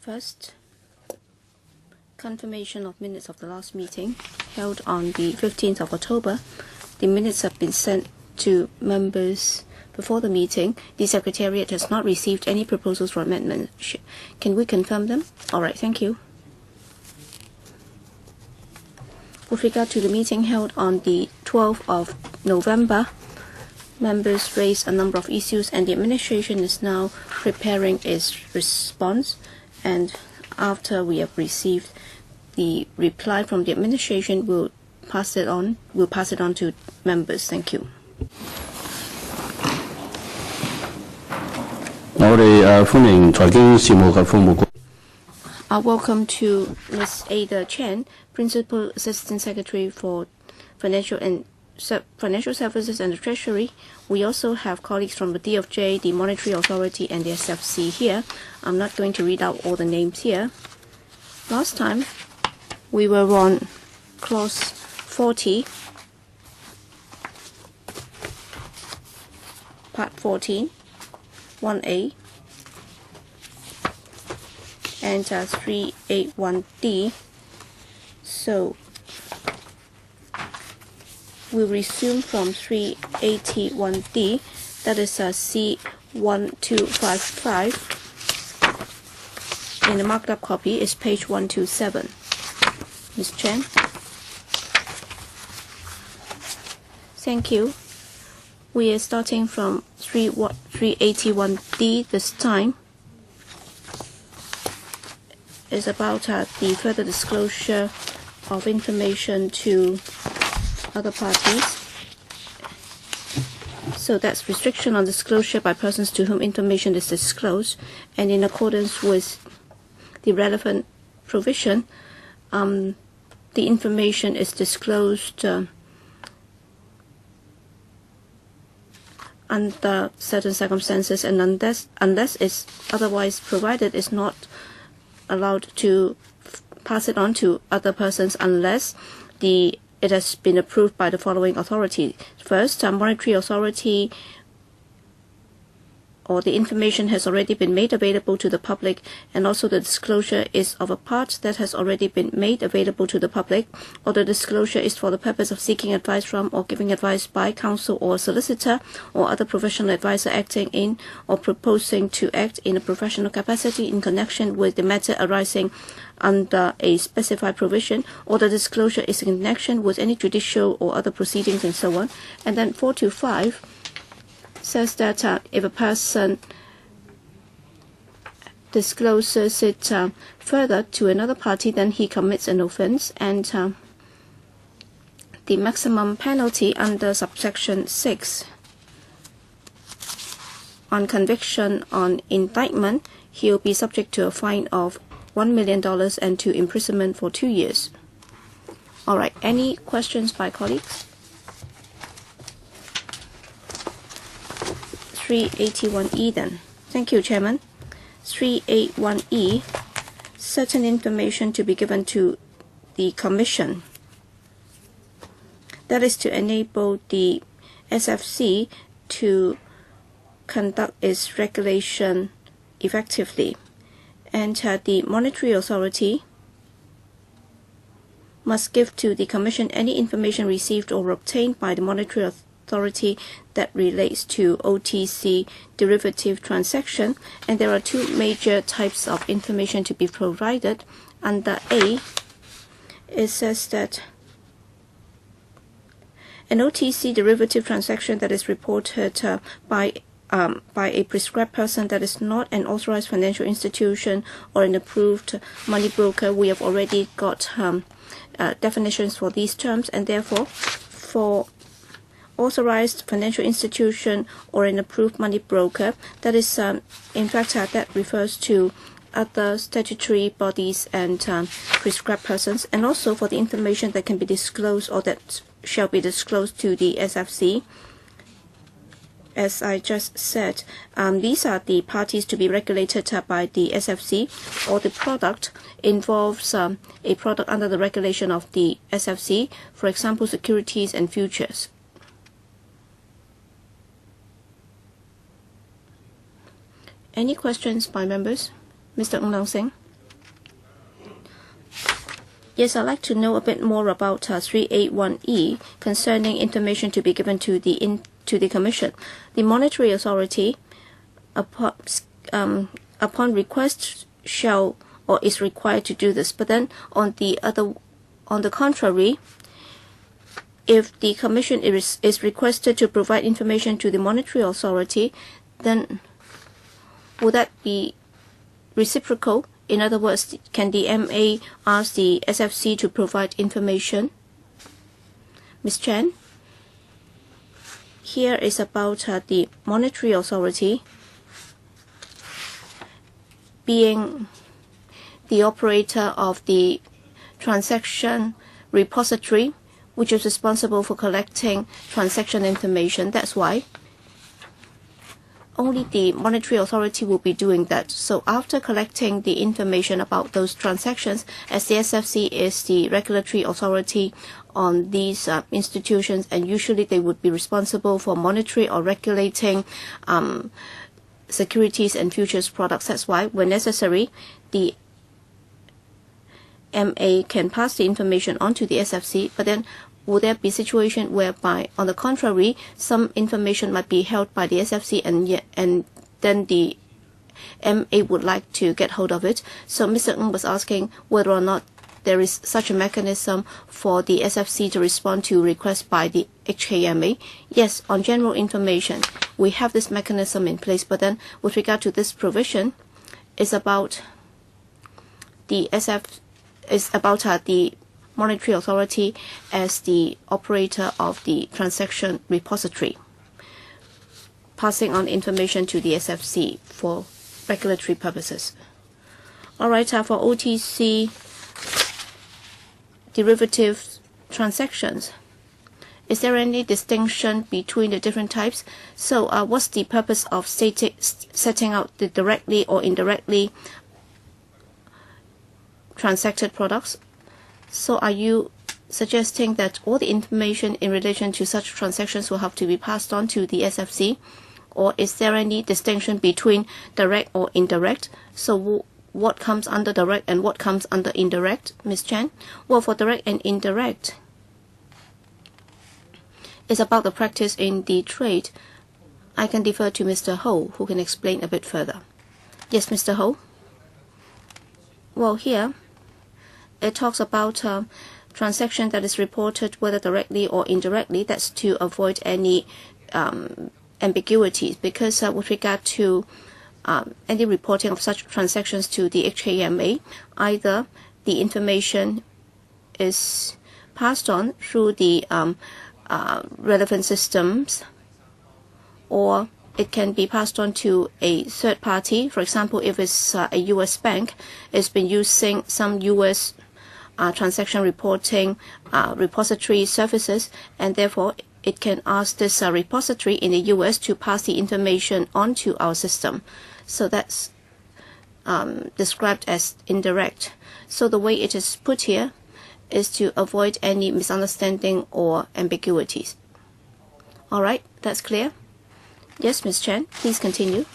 First, confirmation of minutes of the last meeting held on the 15th of October. The minutes have been sent to members before the meeting. The Secretariat has not received any proposals for amendment. Can we confirm them? All right, thank you. With regard to the meeting held on the 12th of November, members raised a number of issues and the administration is now preparing its response. And after we have received the reply from the administration, we'll pass it on to members. Thank you. Welcome to Ms. Ada Chen, Principal Assistant Secretary for Financial Services and the Treasury. We also have colleagues from the DFJ, the Monetary Authority, and the SFC here. I'm not going to read out all the names here. Last time, we were on clause 40, part 14, 1A, and 381D. So we'll resume from 381D, that is C1255. In the marked up copy is page 127. Ms. Chen. Thank you. We are starting from 381D this time. It's about the further disclosure of information to other parties. So that's restriction on disclosure by persons to whom information is disclosed, and in accordance with the relevant provision, the information is disclosed under certain circumstances, and unless it's otherwise provided, is not allowed to pass it on to other persons unless it has been approved by the following authority. First, Monetary Authority, or the information has already been made available to the public, and also the disclosure is of a part that has already been made available to the public, or the disclosure is for the purpose of seeking advice from or giving advice by counsel or solicitor or other professional advisor acting in or proposing to act in a professional capacity in connection with the matter arising under a specified provision, or the disclosure is in connection with any judicial or other proceedings, and so on. And then 425 says that if a person discloses it further to another party, then he commits an offense, and the maximum penalty under subsection 6 on conviction on indictment, he will be subject to a fine of $1 million and to imprisonment for 2 years. All right, any questions by colleagues? 381E then. Thank you, Chairman. 381E, certain information to be given to the Commission. That is to enable the SFC to conduct its regulation effectively. And the Monetary Authority must give to the Commission any information received or obtained by the Monetary Authority that relates to OTC derivative transaction, and there are two major types of information to be provided. Under A, it says that an OTC derivative transaction that is reported by a prescribed person that is not an authorized financial institution or an approved money broker. We have already got definitions for these terms, and therefore for authorized financial institution or an approved money broker, that is in fact that refers to other statutory bodies and prescribed persons, and also for the information that can be disclosed or that shall be disclosed to the SFC. As I just said, these are the parties to be regulated by the SFC, or the product involves a product under the regulation of the SFC, for example, securities and futures. Any questions by members? Mr. Ng Leung Seng. Yes, I'd like to know a bit more about 381E concerning information to be given to the Commission. The monetary authority, upon request, shall or is required to do this. But then on the contrary, if the Commission is requested to provide information to the monetary authority, then would that be reciprocal? In other words, can the MA ask the SFC to provide information? Ms. Chen, here is about the monetary authority being the operator of the transaction repository, which is responsible for collecting transaction information. That's why only the monetary authority will be doing that. So after collecting the information about those transactions, as the SFC is the regulatory authority on these institutions, and usually they would be responsible for monitoring or regulating securities and futures products. That's why, when necessary, the MA can pass the information on to the SFC, but then will there be a situation whereby, on the contrary, some information might be held by the SFC and then the MA would like to get hold of it? So Mr. Ng was asking whether or not there is such a mechanism for the SFC to respond to requests by the HKMA. Yes, on general information, we have this mechanism in place, but then with regard to this provision, it's about the the monetary authority as the operator of the transaction repository, passing on information to the SFC for regulatory purposes. All right, for OTC derivative transactions, is there any distinction between the different types? So what's the purpose of setting out the directly or indirectly transacted products? So are you suggesting that all the information in relation to such transactions will have to be passed on to the SFC? Or is there any distinction between direct or indirect? So what comes under direct and what comes under indirect, Ms. Chen? Well, for direct and indirect, it's about the practice in the trade. I can defer to Mr. Ho, who can explain a bit further. Yes, Mr. Ho? Well, here it talks about transaction that is reported whether directly or indirectly. That's to avoid any ambiguities, because with regard to any reporting of such transactions to the HKMA, either the information is passed on through the relevant systems, or it can be passed on to a third party. For example, if it's a U.S. bank, it's been using some U.S. Transaction reporting repository services, and therefore it can ask this repository in the U.S. to pass the information onto our system. So that's described as indirect. So the way it is put here is to avoid any misunderstanding or ambiguities. All right, that's clear? Yes, Ms. Chen, please continue.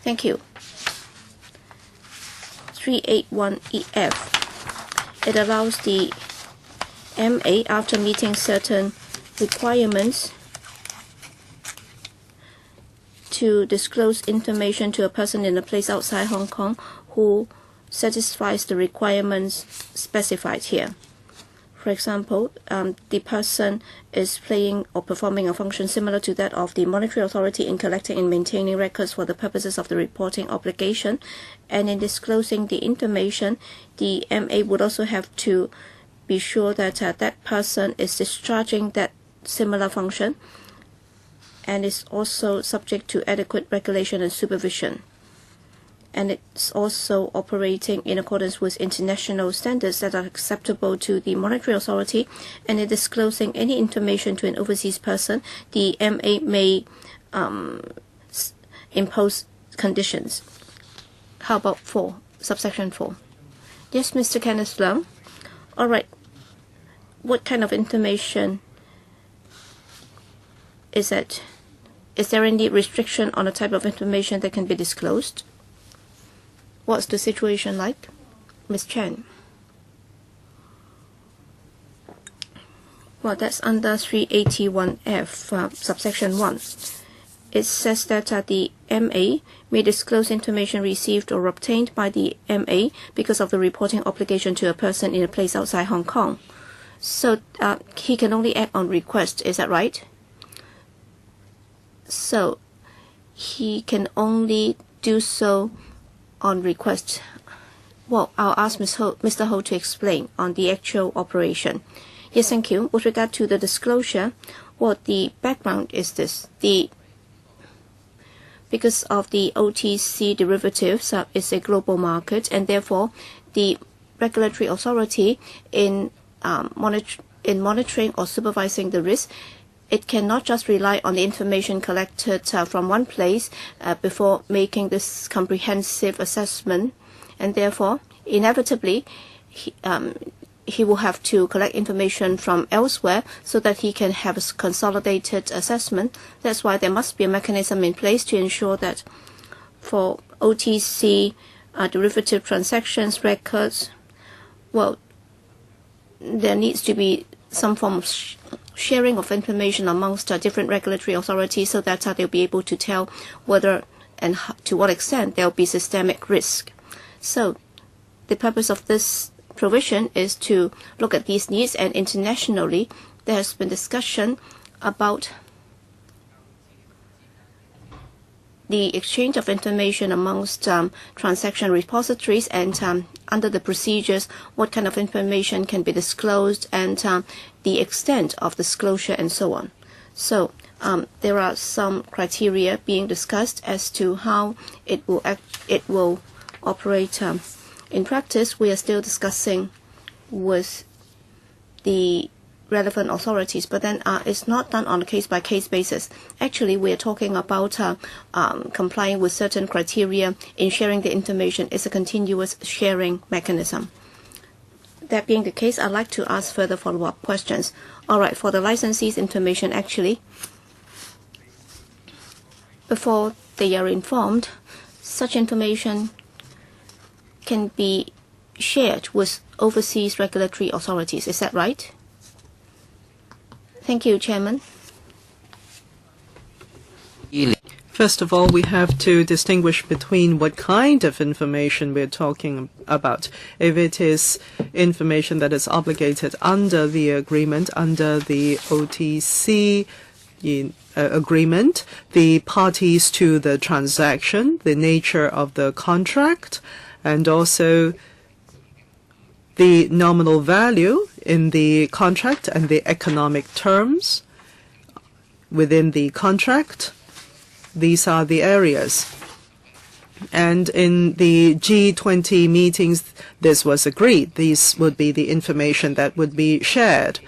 Thank you. 381EF. It allows the MA, after meeting certain requirements, to disclose information to a person in a place outside Hong Kong who satisfies the requirements specified here. For example, the person is playing or performing a function similar to that of the monetary authority in collecting and maintaining records for the purposes of the reporting obligation, and in disclosing the information, the MA would also have to be sure that that person is discharging that similar function and is also subject to adequate regulation and supervision. And it's also operating in accordance with international standards that are acceptable to the monetary authority. And in disclosing any information to an overseas person, the MA may impose conditions. How about 4, subsection 4? Yes, Mr. Kenneth Leung. All right. What kind of information is that? Is there any restriction on the type of information that can be disclosed? What's the situation like? Ms. Chen. Well, that's under 381F, subsection 1. It says that the MA may disclose information received or obtained by the MA because of the reporting obligation to a person in a place outside Hong Kong. So he can only act on request, is that right? So he can only do so on request. Well, I'll ask Mr. Ho to explain on the actual operation. Yes, thank you. With regard to the disclosure, well, the background is this. Because of the OTC derivatives, it's a global market, and therefore the regulatory authority in monitoring or supervising the risk, it cannot just rely on the information collected from one place before making this comprehensive assessment, and therefore, inevitably, he will have to collect information from elsewhere so that he can have a consolidated assessment. That's why there must be a mechanism in place to ensure that for OTC derivative transactions records, well, there needs to be some form of sharing of information amongst different regulatory authorities so that they'll be able to tell whether and to what extent there will be systemic risk. So the purpose of this provision is to look at these needs, and internationally there has been discussion about the exchange of information amongst transaction repositories and under the procedures what kind of information can be disclosed and the extent of disclosure and so on. So there are some criteria being discussed as to how it will operate in practice. We are still discussing with the relevant authorities, but then it's not done on a case-by-case basis. Actually, we are talking about complying with certain criteria in sharing the information. It's a continuous sharing mechanism. That being the case, I'd like to ask further follow-up questions. All right, for the licensees' information, actually, before they are informed, such information can be shared with overseas regulatory authorities. Is that right? Thank you, Chairman. First of all, we have to distinguish between what kind of information we're talking about. If it is information that is obligated under the agreement, under the OTC agreement, the parties to the transaction, the nature of the contract, and also the nominal value in the contract and the economic terms within the contract. These are the areas. And in the G20 meetings, this was agreed. These would be the information that would be shared.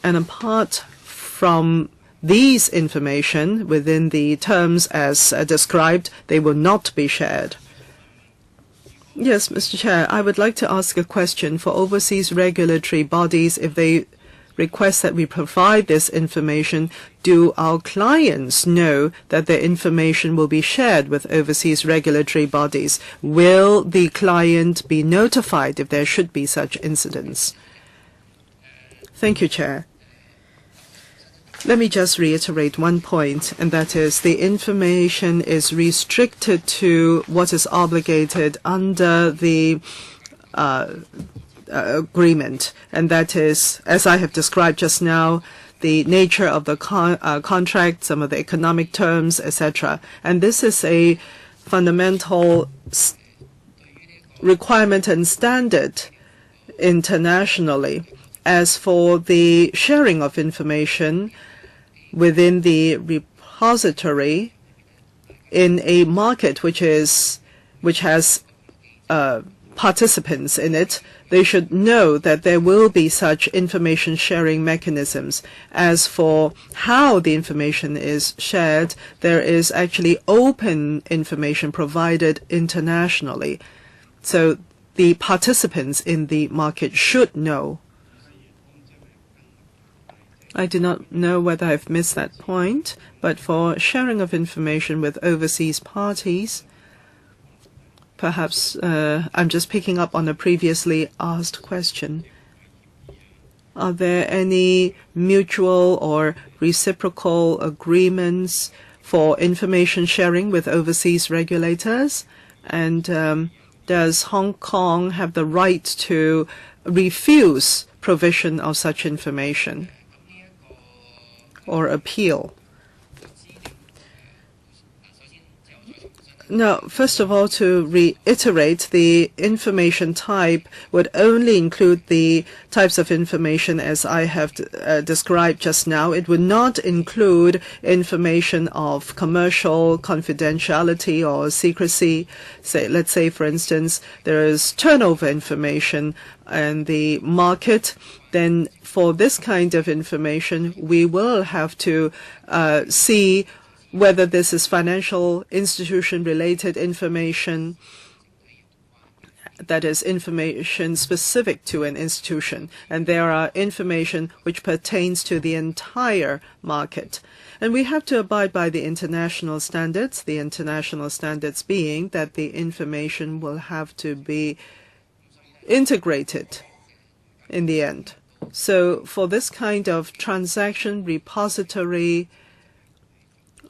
And apart from these information within the terms as described, they will not be shared. Yes, Mr. Chair, I would like to ask a question for overseas regulatory bodies. If they request that we provide this information, do our clients know that their information will be shared with overseas regulatory bodies? Will the client be notified if there should be such incidents? Thank you, Chair. Let me just reiterate one point, and that is the information is restricted to what is obligated under the agreement, and that is, as I have described just now, the nature of the contract, some of the economic terms, etc. And this is a fundamental requirement and standard internationally. As for the sharing of information within the repository in a market which has participants in it, they should know that there will be such information sharing mechanisms. As for how the information is shared, there is actually open information provided internationally. So the participants in the market should know. I do not know whether I've missed that point, but for sharing of information with overseas parties, perhaps I'm just picking up on a previously asked question. Are there any mutual or reciprocal agreements for information sharing with overseas regulators? And does Hong Kong have the right to refuse provision of such information or appeal? Now, first of all, to reiterate, the information type would only include the types of information as I have described just now. It would not include information of commercial confidentiality or secrecy. Let's say, for instance, there is turnover information in the market. Then for this kind of information, we will have to see whether this is financial institution-related information, that is information specific to an institution, and there are information which pertains to the entire market. And we have to abide by the international standards being that the information will have to be integrated in the end. So for this kind of transaction repository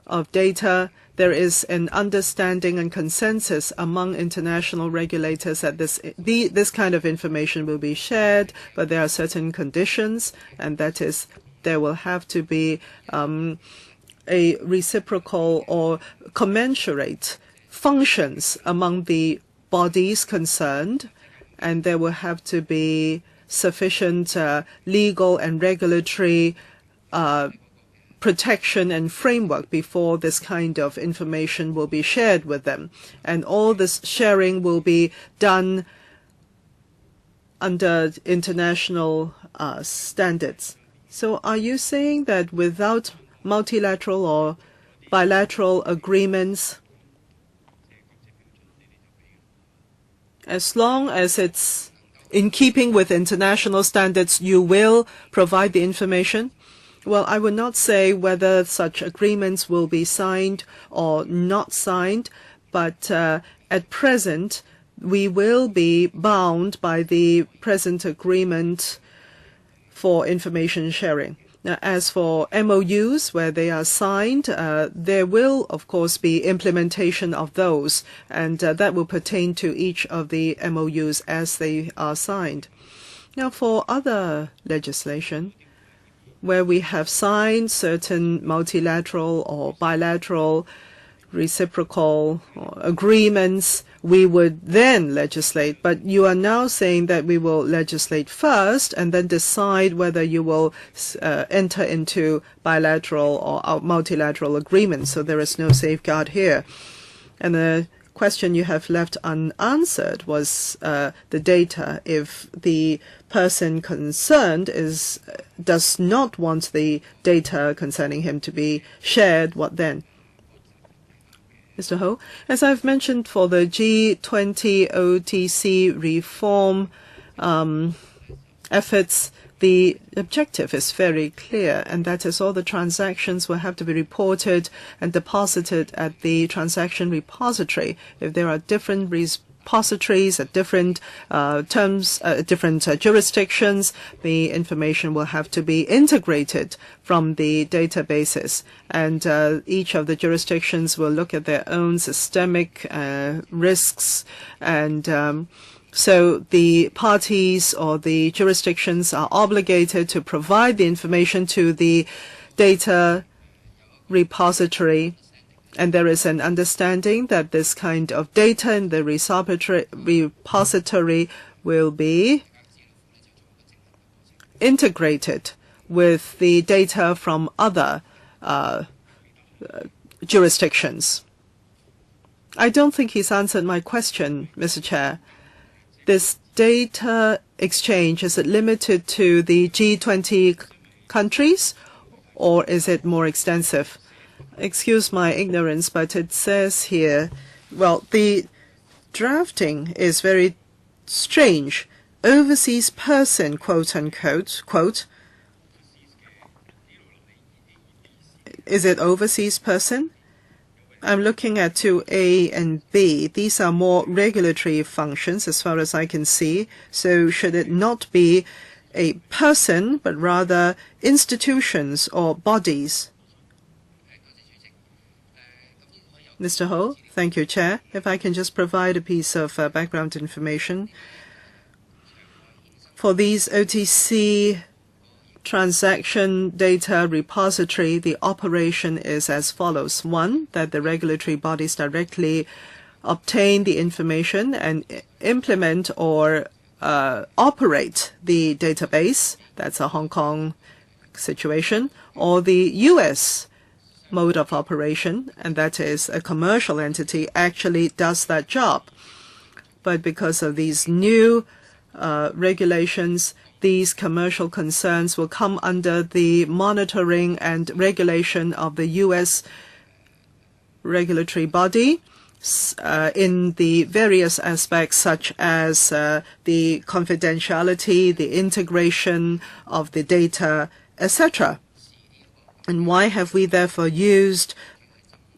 of data, there is an understanding and consensus among international regulators that this kind of information will be shared, but there are certain conditions, and that is there will have to be a reciprocal or commensurate functions among the bodies concerned, and there will have to be sufficient legal and regulatory protection and framework before this kind of information will be shared with them. And all this sharing will be done under international standards. So are you saying that without multilateral or bilateral agreements, as long as it's in keeping with international standards, you will provide the information? Well, I would not say whether such agreements will be signed or not signed, but at present, we will be bound by the present agreement for information sharing. Now, as for MOUs, where they are signed, there will, of course, be implementation of those, and that will pertain to each of the MOUs as they are signed. Now, for other legislation, where we have signed certain multilateral or bilateral reciprocal agreements, we would then legislate. But you are now saying that we will legislate first and then decide whether you will enter into bilateral or multilateral agreements. So there is no safeguard here. And the question you have left unanswered was the data. If the person concerned does not want the data concerning him to be shared, what then? Mr. Ho, as I've mentioned, for the G20 OTC reform efforts, the objective is very clear, and that is all the transactions will have to be reported and deposited at the transaction repository. If there are different repositories at different different jurisdictions, the information will have to be integrated from the databases, and each of the jurisdictions will look at their own systemic risks, and so the parties or the jurisdictions are obligated to provide the information to the data repository. And there is an understanding that this kind of data in the repository will be integrated with the data from other jurisdictions. I don't think he's answered my question, Mr. Chair. This data exchange, is it limited to the G20 countries, or is it more extensive? Excuse my ignorance, but it says here, well, the drafting is very strange. Overseas person, quote unquote, quote. Is it overseas person? I'm looking at 2A and B. These are more regulatory functions as far as I can see. So should it not be a person, but rather institutions or bodies. Mr. Ho, thank you, Chair. If I can just provide a piece of background information. For these OTC transaction data repository, the operation is as follows. One, that the regulatory bodies directly obtain the information and implement or operate the database. That's a Hong Kong situation. Or the U.S. mode of operation, and that is a commercial entity, actually does that job. But because of these new regulations, these commercial concerns will come under the monitoring and regulation of the U.S. regulatory body in the various aspects such as the confidentiality, the integration of the data, etc. And why have we therefore used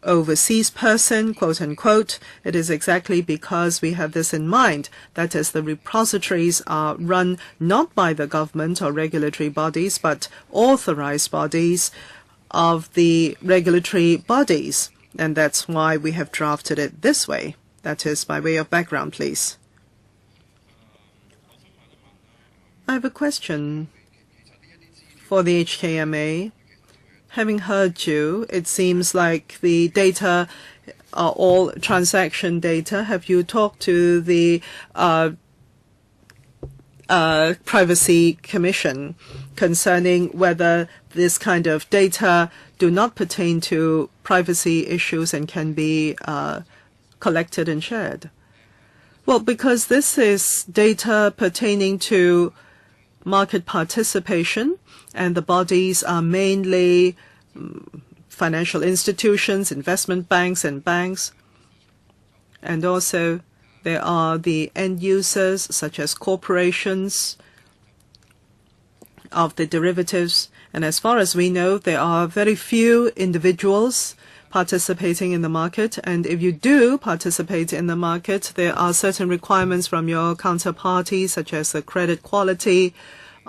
overseas person, quote unquote? It is exactly because we have this in mind. That is, the repositories are run not by the government or regulatory bodies, but authorized bodies of the regulatory bodies. And that's why we have drafted it this way. That is by way of background, please. I have a question for the HKMA. Having heard you, it seems like the data are all transaction data. Have you talked to the Privacy Commission concerning whether this kind of data do not pertain to privacy issues and can be collected and shared? Well, because this is data pertaining to market participation, and the bodies are mainly financial institutions, investment banks, and banks. And also there are the end users, such as corporations of the derivatives. And as far as we know, there are very few individuals participating in the market. And if you do participate in the market, there are certain requirements from your counterparty, such as the credit quality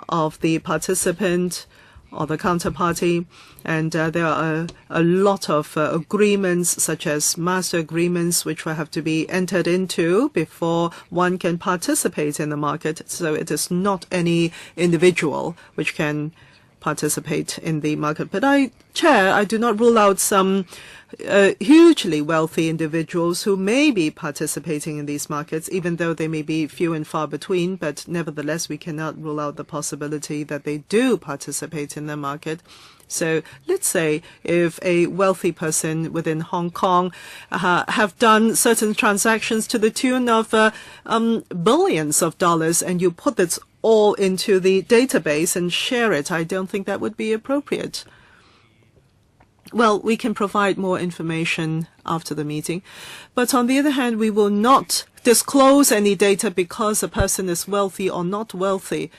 of the participant or the counterparty. And there are a lot of agreements, such as master agreements, which will have to be entered into before one can participate in the market. So it is not any individual which can participate in the market. But Chair, I do not rule out some hugely wealthy individuals who may be participating in these markets, even though they may be few and far between. But nevertheless, we cannot rule out the possibility that they do participate in the market. So let's say if a wealthy person within Hong Kong have done certain transactions to the tune of billions of dollars, and you put this all into the database and share it, I don't think that would be appropriate. Well, we can provide more information after the meeting. But on the other hand, we will not disclose any data because a person is wealthy or not wealthy.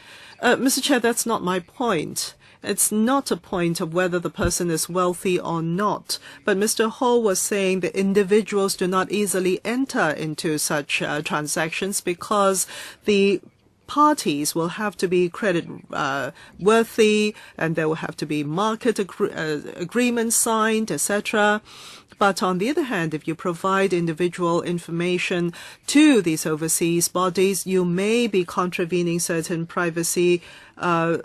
Mr. Chair, that's not my point. It's not a point of whether the person is wealthy or not. But Mr. Ho was saying that individuals do not easily enter into such transactions because the parties will have to be credit worthy, and there will have to be market agreements signed, etc. But on the other hand, if you provide individual information to these overseas bodies, you may be contravening certain privacy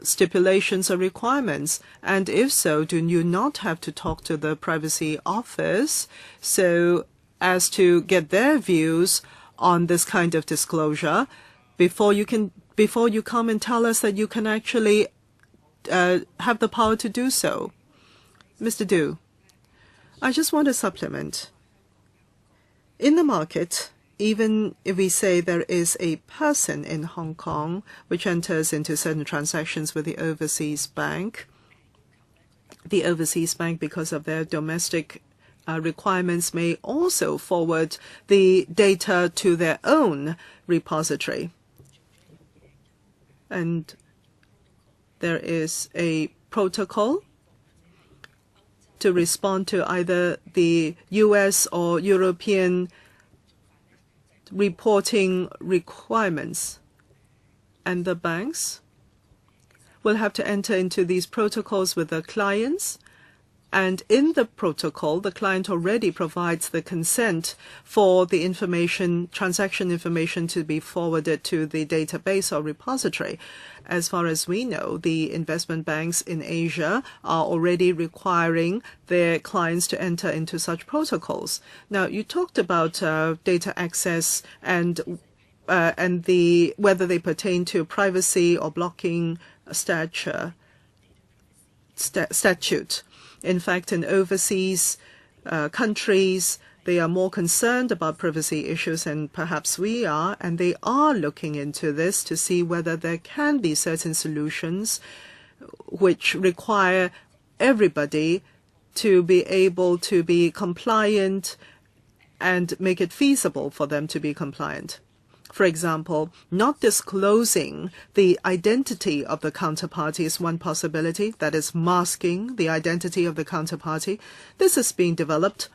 stipulations or requirements. And if so, do you not have to talk to the Privacy Office so as to get their views on this kind of disclosure before you come and tell us that you can actually have the power to do so? Mr. Du, I just want to supplement. In the market, even if we say there is a person in Hong Kong which enters into certain transactions with the overseas bank, because of their domestic requirements, may also forward the data to their own repository. And there is a protocol to respond to either the US or European reporting requirements. And the banks will have to enter into these protocols with their clients. And in the protocol, the client already provides the consent for the information, transaction information, to be forwarded to the database or repository. As far as we know, the investment banks in Asia are already requiring their clients to enter into such protocols. Now, you talked about data access and whether they pertain to privacy or blocking statute. In fact, in overseas countries, they are more concerned about privacy issues, and perhaps we are, and they are looking into this to see whether there can be certain solutions which require everybody to be able to be compliant and make it feasible for them to be compliant. For example, not disclosing the identity of the counterparty is one possibility, that is masking the identity of the counterparty. This is being developed.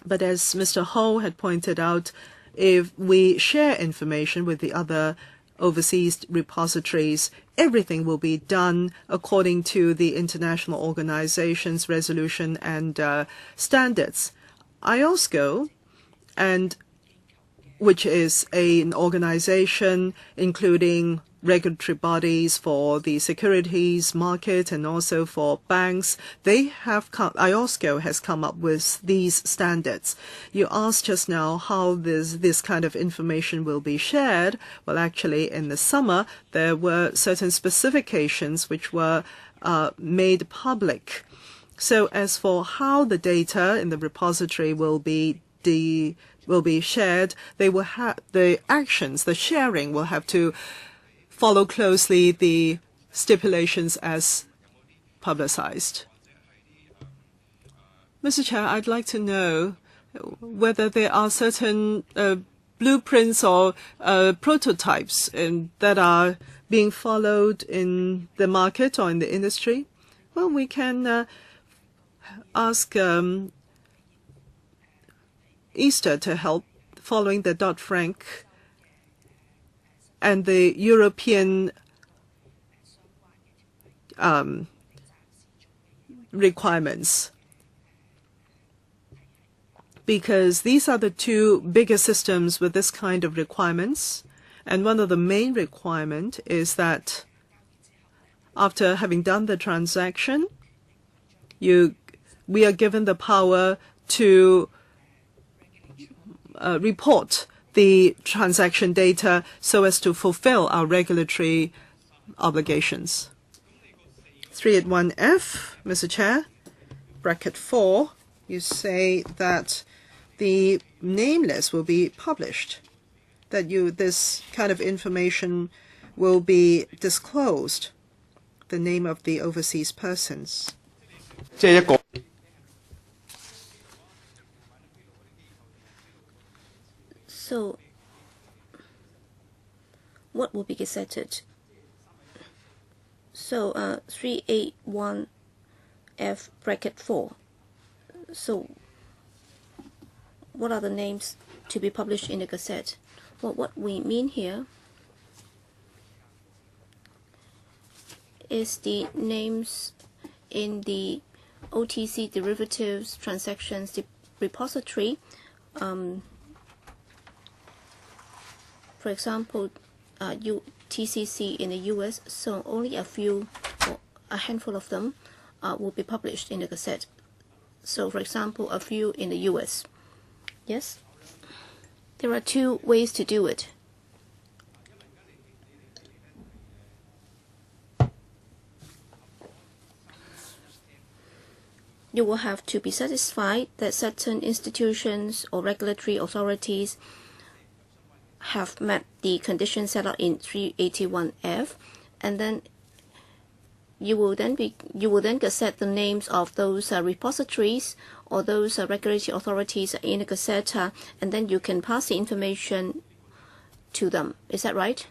But as Mr. Ho had pointed out, if we share information with the other overseas repositories, everything will be done according to the international organization's resolution and standards. IOSCO, which is an organization including regulatory bodies for the securities market and also for banks, IOSCO has come up with these standards. You asked just now how this kind of information will be shared. Well, actually, in the summer, there were certain specifications which were made public. So as for how the data in the repository will be shared, the actions, the sharing will have to follow closely the stipulations as publicized. Mr. Chair, I'd like to know whether there are certain blueprints or prototypes that are being followed in the market or in the industry. Well, we can ask Easter to help, following the Dodd-Frank and the European requirements, because these are the two biggest systems with this kind of requirements. And one of the main requirements is that after having done the transaction, we are given the power to report the transaction data so as to fulfill our regulatory obligations. 381F, Mr. Chair, bracket 4, you say that the name list will be published, that this kind of information will be disclosed, the name of the overseas persons. So, what will be gazetted? So, 381F bracket 4. So, what are the names to be published in the Gazette? Well, what we mean here is the names in the OTC derivatives transactions repository. For example, TCC in the US, so only a handful of them will be published in the Gazette. So, for example, a few in the US. Yes? There are two ways to do it. You will have to be satisfied that certain institutions or regulatory authorities have met the conditions set out in 381F, and then you will then gazette the names of those repositories or those regulatory authorities in the Gazette, and then you can pass the information to them. Is that right?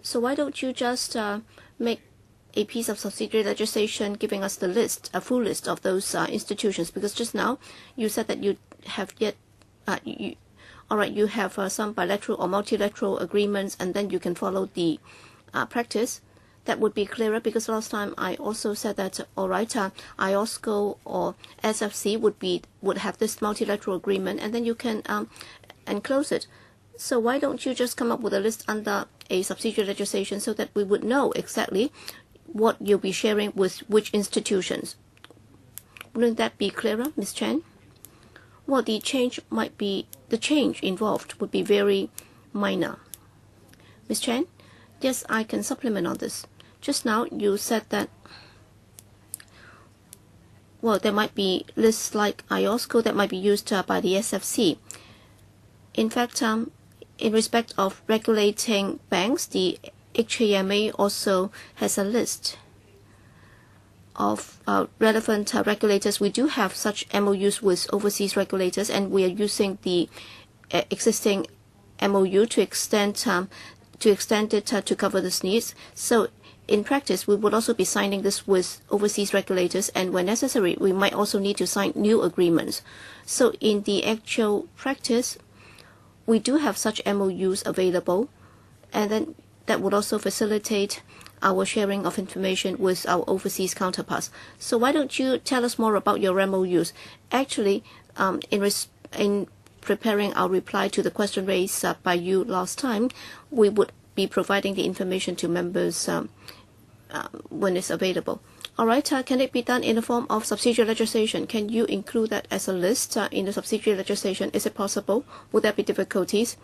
So why don't you just make a piece of subsidiary legislation giving us the list, a full list of those institutions? Because just now you said that you have yet, you have some bilateral or multilateral agreements, and then you can follow the practice. that would be clearer, because last time I also said that, all right, IOSCO or SFC would have this multilateral agreement, and then you can enclose it. So why don't you just come up with a list under a subsidiary legislation so that we would know exactly what you'll be sharing with which institutions? Wouldn't that be clearer, Ms. Chen? Well, the change involved would be very minor. Ms. Chen? Yes, I can supplement on this. Just now you said that, well, there might be lists like IOSCO that might be used by the SFC. In fact, in respect of regulating banks, the HKMA also has a list of relevant regulators. We do have such MOUs with overseas regulators, and we are using the existing MOU to extend it to cover this needs. So in practice, we would also be signing this with overseas regulators, and when necessary, we might also need to sign new agreements. So in the actual practice, we do have such MOUs available, and then that would also facilitate our sharing of information with our overseas counterparts. So why don't you tell us more about your MOUs? Actually, in preparing our reply to the question raised by you last time, we would be providing the information to members when it's available. All right, can it be done in the form of subsidiary legislation? Can you include that as a list in the subsidiary legislation? Is it possible? Would there be difficulties?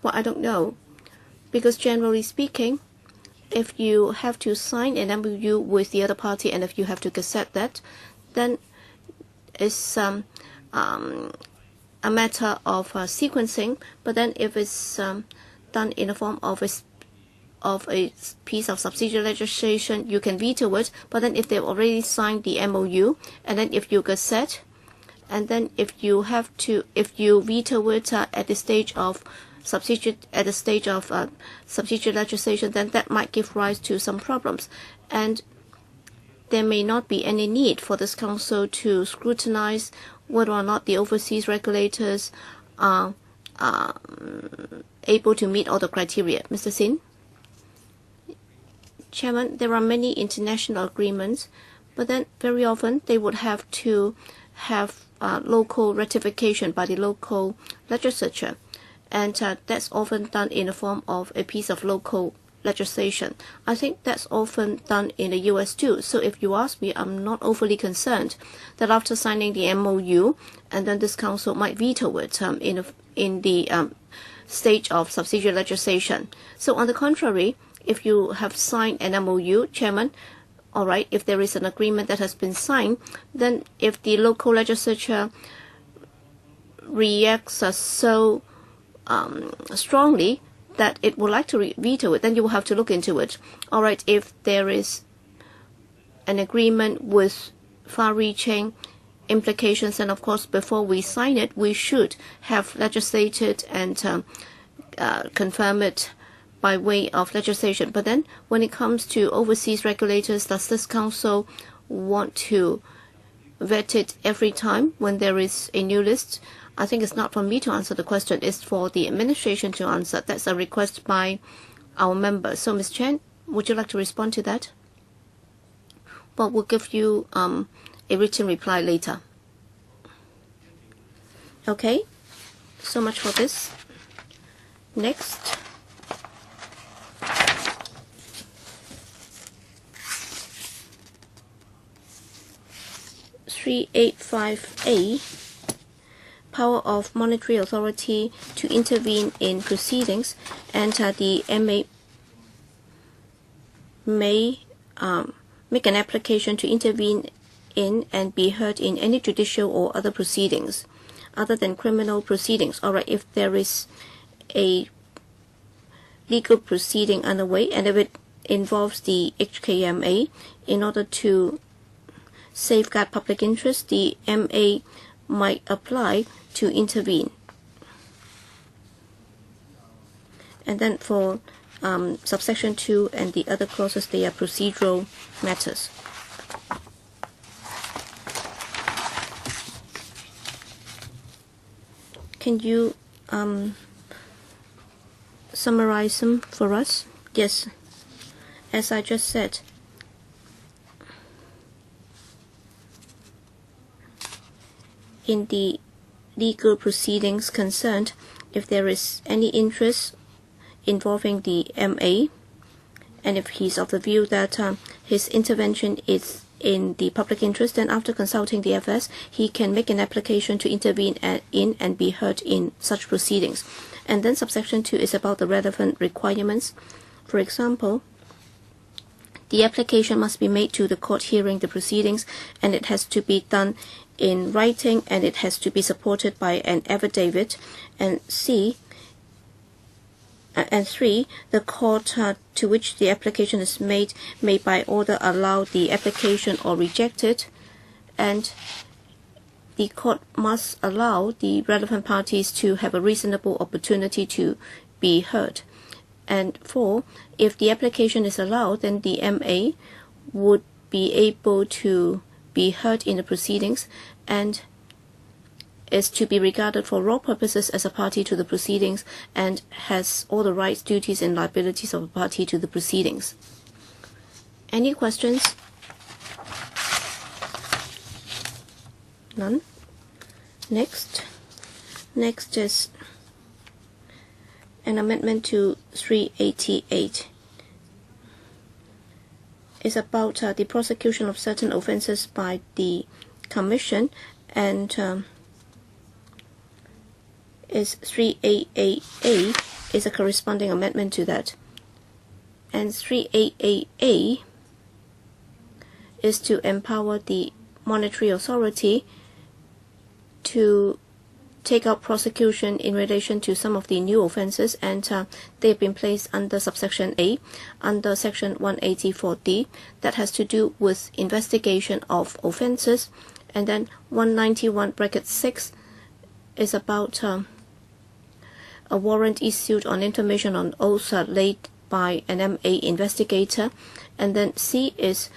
Well, I don't know, because generally speaking, if you have to sign an MOU with the other party and if you have to gazette that, then it's a matter of sequencing. But then if it's done in the form of a piece of subsidiary legislation, you can veto it. But then if they've already signed the MOU, and then if you gazette, and then if you veto it at the stage of subsidiary legislation, then that might give rise to some problems, and there may not be any need for this council to scrutinize whether or not the overseas regulators are able to meet all the criteria. Mr. Sin? Chairman, there are many international agreements, but then very often they would have to have local ratification by the local legislature. And that's often done in the form of a piece of local legislation. I think that's often done in the US too. So if you ask me, I'm not overly concerned that after signing the MOU, and then this council might veto it in the stage of subsidiary legislation. So on the contrary, if you have signed an MOU, Chairman, all right, if there is an agreement that has been signed, then if the local legislature reacts so strongly that it would like to veto it, then you will have to look into it. All right, if there is an agreement with far-reaching implications, and of course, before we sign it, we should have legislated and confirm it by way of legislation. But then, when it comes to overseas regulators, does this council want to vet it every time when there is a new list? I think it's not for me to answer the question. It's for the administration to answer. That's a request by our members. So, Ms. Chen, would you like to respond to that? Well, we'll give you a written reply later. Okay, so much for this. Next. (385A) Power of Monetary Authority to intervene in proceedings, and the MA may make an application to intervene in and be heard in any judicial or other proceedings other than criminal proceedings. All right, if there is a legal proceeding underway and if it involves the HKMA, in order to safeguard public interest, the MA might apply to intervene. And then for subsection 2 and the other clauses, they are procedural matters. Can you summarize them for us? Yes. as I just said, in the legal proceedings concerned, if there is any interest involving the MA, and if he's of the view that his intervention is in the public interest, then after consulting the FS, he can make an application to intervene in and be heard in such proceedings. And then subsection 2 is about the relevant requirements. For example, the application must be made to the court hearing the proceedings, and it has to be done in writing, and it has to be supported by an affidavit. And 3, the court to which the application is made may by order allow the application or reject it, and the court must allow the relevant parties to have a reasonable opportunity to be heard. And 4, if the application is allowed, then the MA would be able to be heard in the proceedings and is to be regarded for all purposes as a party to the proceedings and has all the rights, duties, and liabilities of a party to the proceedings. Any questions? None? Next is an amendment to 388. It's about the prosecution of certain offences by the Commission, and is 388A is a corresponding amendment to that. And 388A is to empower the monetary authority to take up prosecution in relation to some of the new offences, and they have been placed under subsection A, under section 184D, that has to do with investigation of offences. And then 191(6) is about a warrant issued on information on oaths laid by an MA investigator. And then C is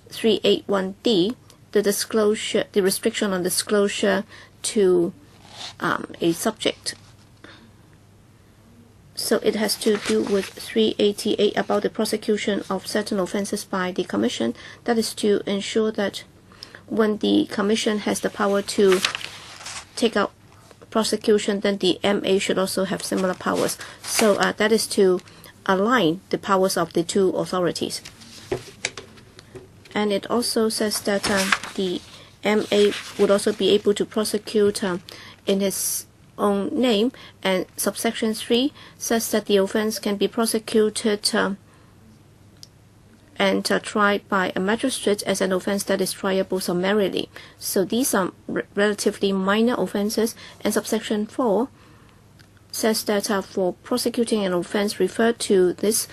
381D, the restriction on disclosure to a subject. So it has to do with 388 about the prosecution of certain offences by the Commission. That is to ensure that when the Commission has the power to take out prosecution, then the MA should also have similar powers. So that is to align the powers of the two authorities. And it also says that the MA would also be able to prosecute in his own name, and subsection 3 says that the offence can be prosecuted and tried by a magistrate as an offence that is triable summarily. So these are relatively minor offences, and subsection 4 says that for prosecuting an offence referred to this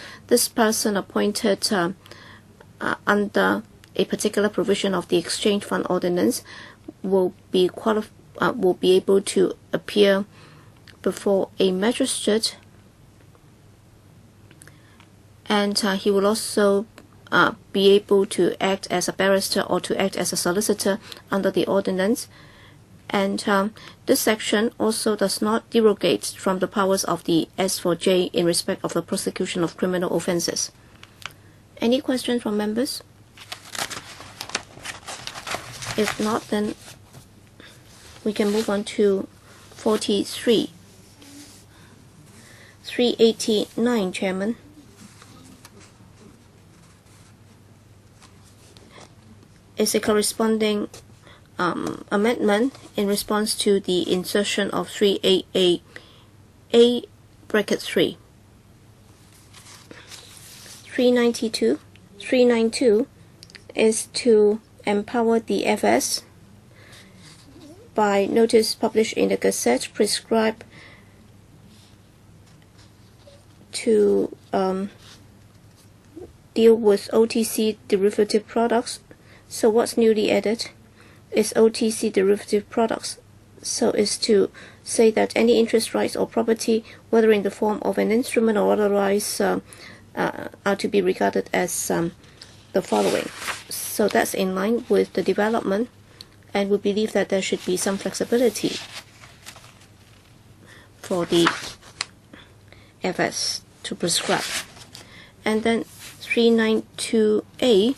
person appointed under a particular provision of the Exchange Fund Ordinance will be able to appear before a magistrate, and he will also be able to act as a barrister or to act as a solicitor under the ordinance. And this section also does not derogate from the powers of the S4J in respect of the prosecution of criminal offences. Any questions from members? If not, then we can move on to 43. 389, Chairman. Is a corresponding amendment in response to the insertion of 388A(3). 392 is to empower the FS by notice published in the Gazette prescribed to deal with OTC derivative products. So what's newly added is OTC derivative products. So is to say that any interest, rights, or property, whether in the form of an instrument or otherwise, are to be regarded as the following. So that's in line with the development, and we believe that there should be some flexibility for the FS to prescribe. And then 392A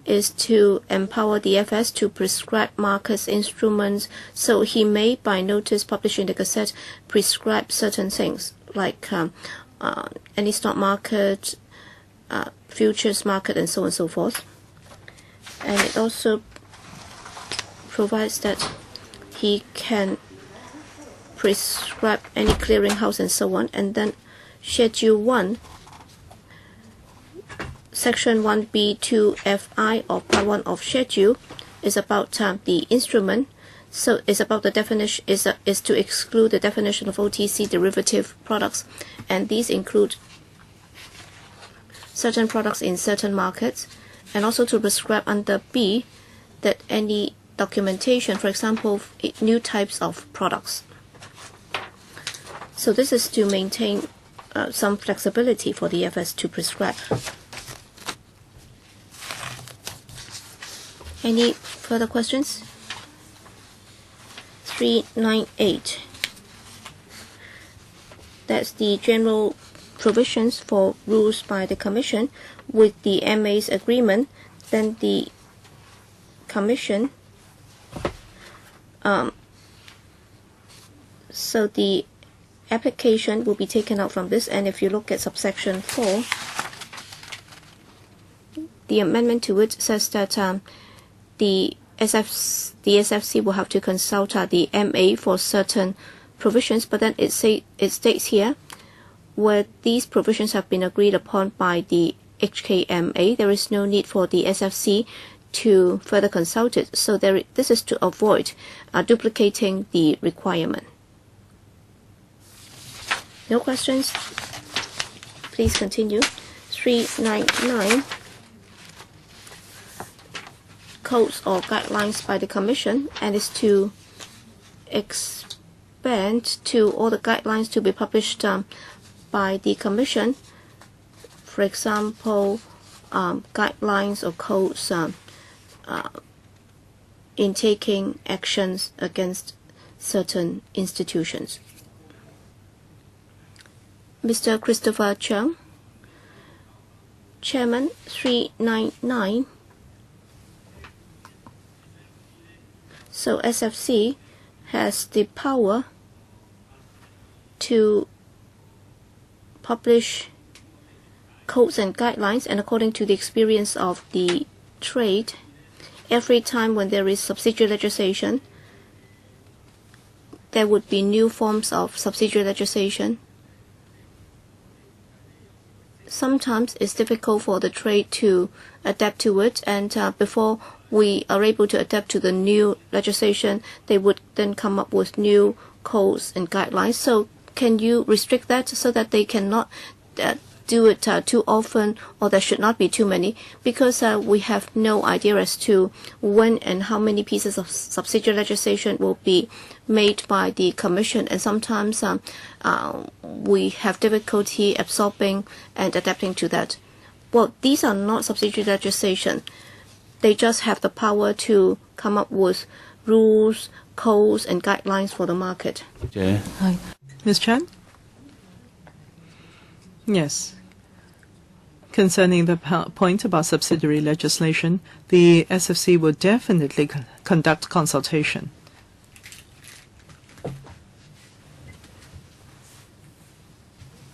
is to empower the FS to prescribe markets instruments. So he may, by notice published in the Gazette, prescribe certain things like any stock market, futures market, and so on and so forth. And it also provides that he can prescribe any clearinghouse and so on. And then Schedule 1, Section 1B2FI of Part 1 of Schedule is about the instrument. So it's about the definition, is to exclude the definition of OTC derivative products, and these include certain products in certain markets, and also to prescribe under B that any documentation, for example, new types of products. So this is to maintain some flexibility for the FS to prescribe. Any further questions? 398. That's the general provisions for rules by the Commission. With the MA's agreement, then the Commission, so the application will be taken out from this. And if you look at subsection 4, the amendment to it says that the SFC will have to consult the MA for certain provisions, but then it states here, where these provisions have been agreed upon by the HKMA, there is no need for the SFC to further consult it. So this is to avoid duplicating the requirement. No questions? Please continue. 399. Codes or guidelines by the Commission, and is to expand to all the guidelines to be published by the Commission. For example, guidelines or codes in taking actions against certain institutions. Mr. Christopher Chung, Chairman. 399. So SFC has the power to publish codes and guidelines, and according to the experience of the trade, every time when there is subsidiary legislation, there would be new forms of subsidiary legislation. Sometimes it's difficult for the trade to adapt to it, and before we are able to adapt to the new legislation, they would then come up with new codes and guidelines. So can you restrict that so that they cannot do it too often, or there should not be too many? Because we have no idea as to when and how many pieces of subsidiary legislation will be made by the Commission, and sometimes we have difficulty absorbing and adapting to that. Well, these are not subsidiary legislation. They just have the power to come up with rules, codes, and guidelines for the market. Yeah. Hi. Ms. Chan? Yes. Concerning the point about subsidiary legislation, the SFC will definitely conduct consultation.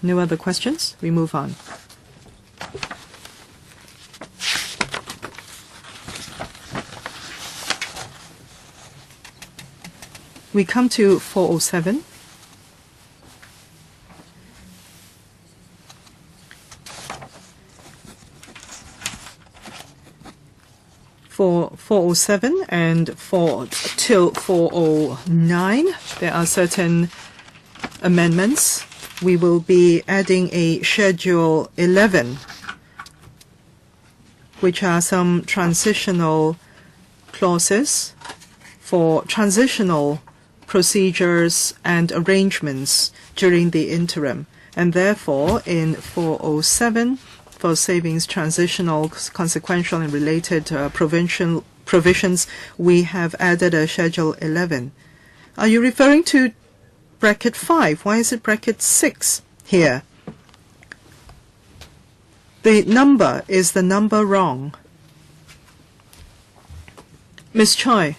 No other questions? We move on. We come to 407. For 407 and 4 till 409, there are certain amendments. We will be adding a Schedule 11, which are some transitional clauses for transitional procedures and arrangements during the interim. And therefore, in 407, for savings transitional, consequential, and related provisions, we have added a Schedule 11. Are you referring to bracket 5? Why is it bracket 6 here? the number, is the number wrong? Ms. Choi.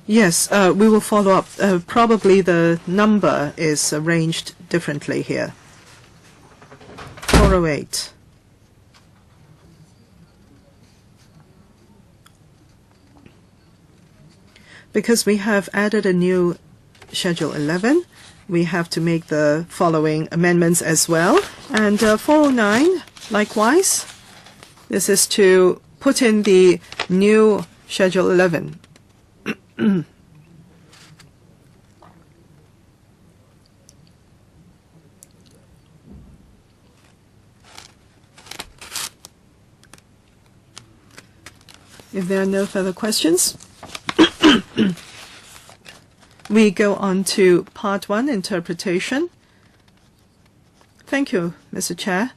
Yes, we will follow up. Probably the number is arranged differently here. 408. Because we have added a new Schedule 11, we have to make the following amendments as well. And 409, likewise, this is to put in the new Schedule 11. If there are no further questions, we go on to Part 1, Interpretation. Thank you, Mr. Chair.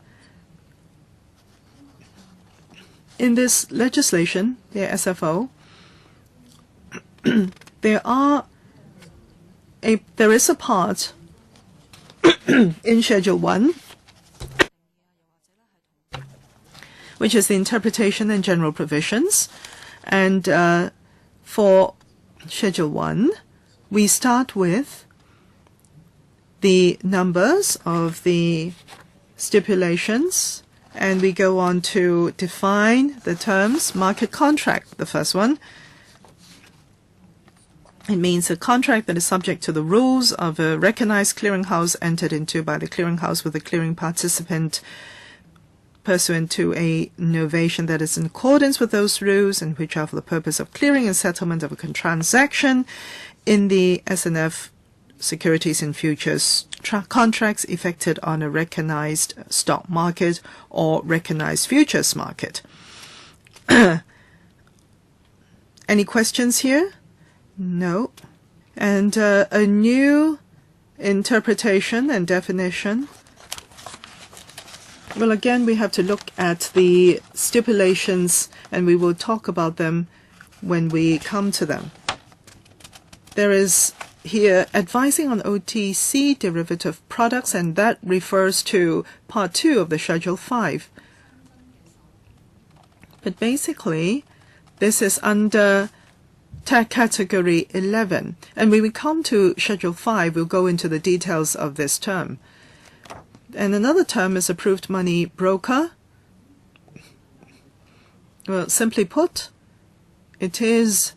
In this legislation, the SFO, there is a part in Schedule 1 which is the interpretation and general provisions. And for Schedule 1, we start with the numbers of the stipulations, and we go on to define the terms. Market contract, the first one. It means a contract that is subject to the rules of a recognized clearinghouse entered into by the clearinghouse with a clearing participant pursuant to a novation that is in accordance with those rules and which are for the purpose of clearing and settlement of a transaction in the SNF Securities and Futures contracts effected on a recognized stock market or recognized futures market. Any questions here? No. And a new interpretation and definition. Well, again, we have to look at the stipulations, and we will talk about them when we come to them. There is here advising on OTC derivative products, and that refers to Part 2 of the Schedule 5. But basically, this is under Category 11. And when we come to Schedule 5, we'll go into the details of this term. And another term is approved money broker. Well, simply put, it is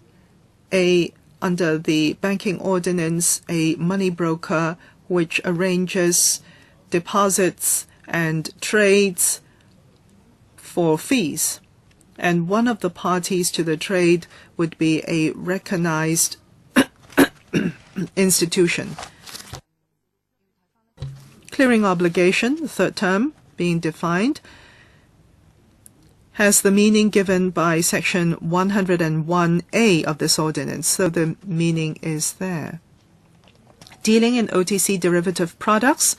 under the banking ordinance, a money broker which arranges deposits and trades for fees. And one of the parties to the trade would be a recognized institution. Clearing obligation, the third term being defined, has the meaning given by Section 101A of this ordinance, so the meaning is there. Dealing in OTC derivative products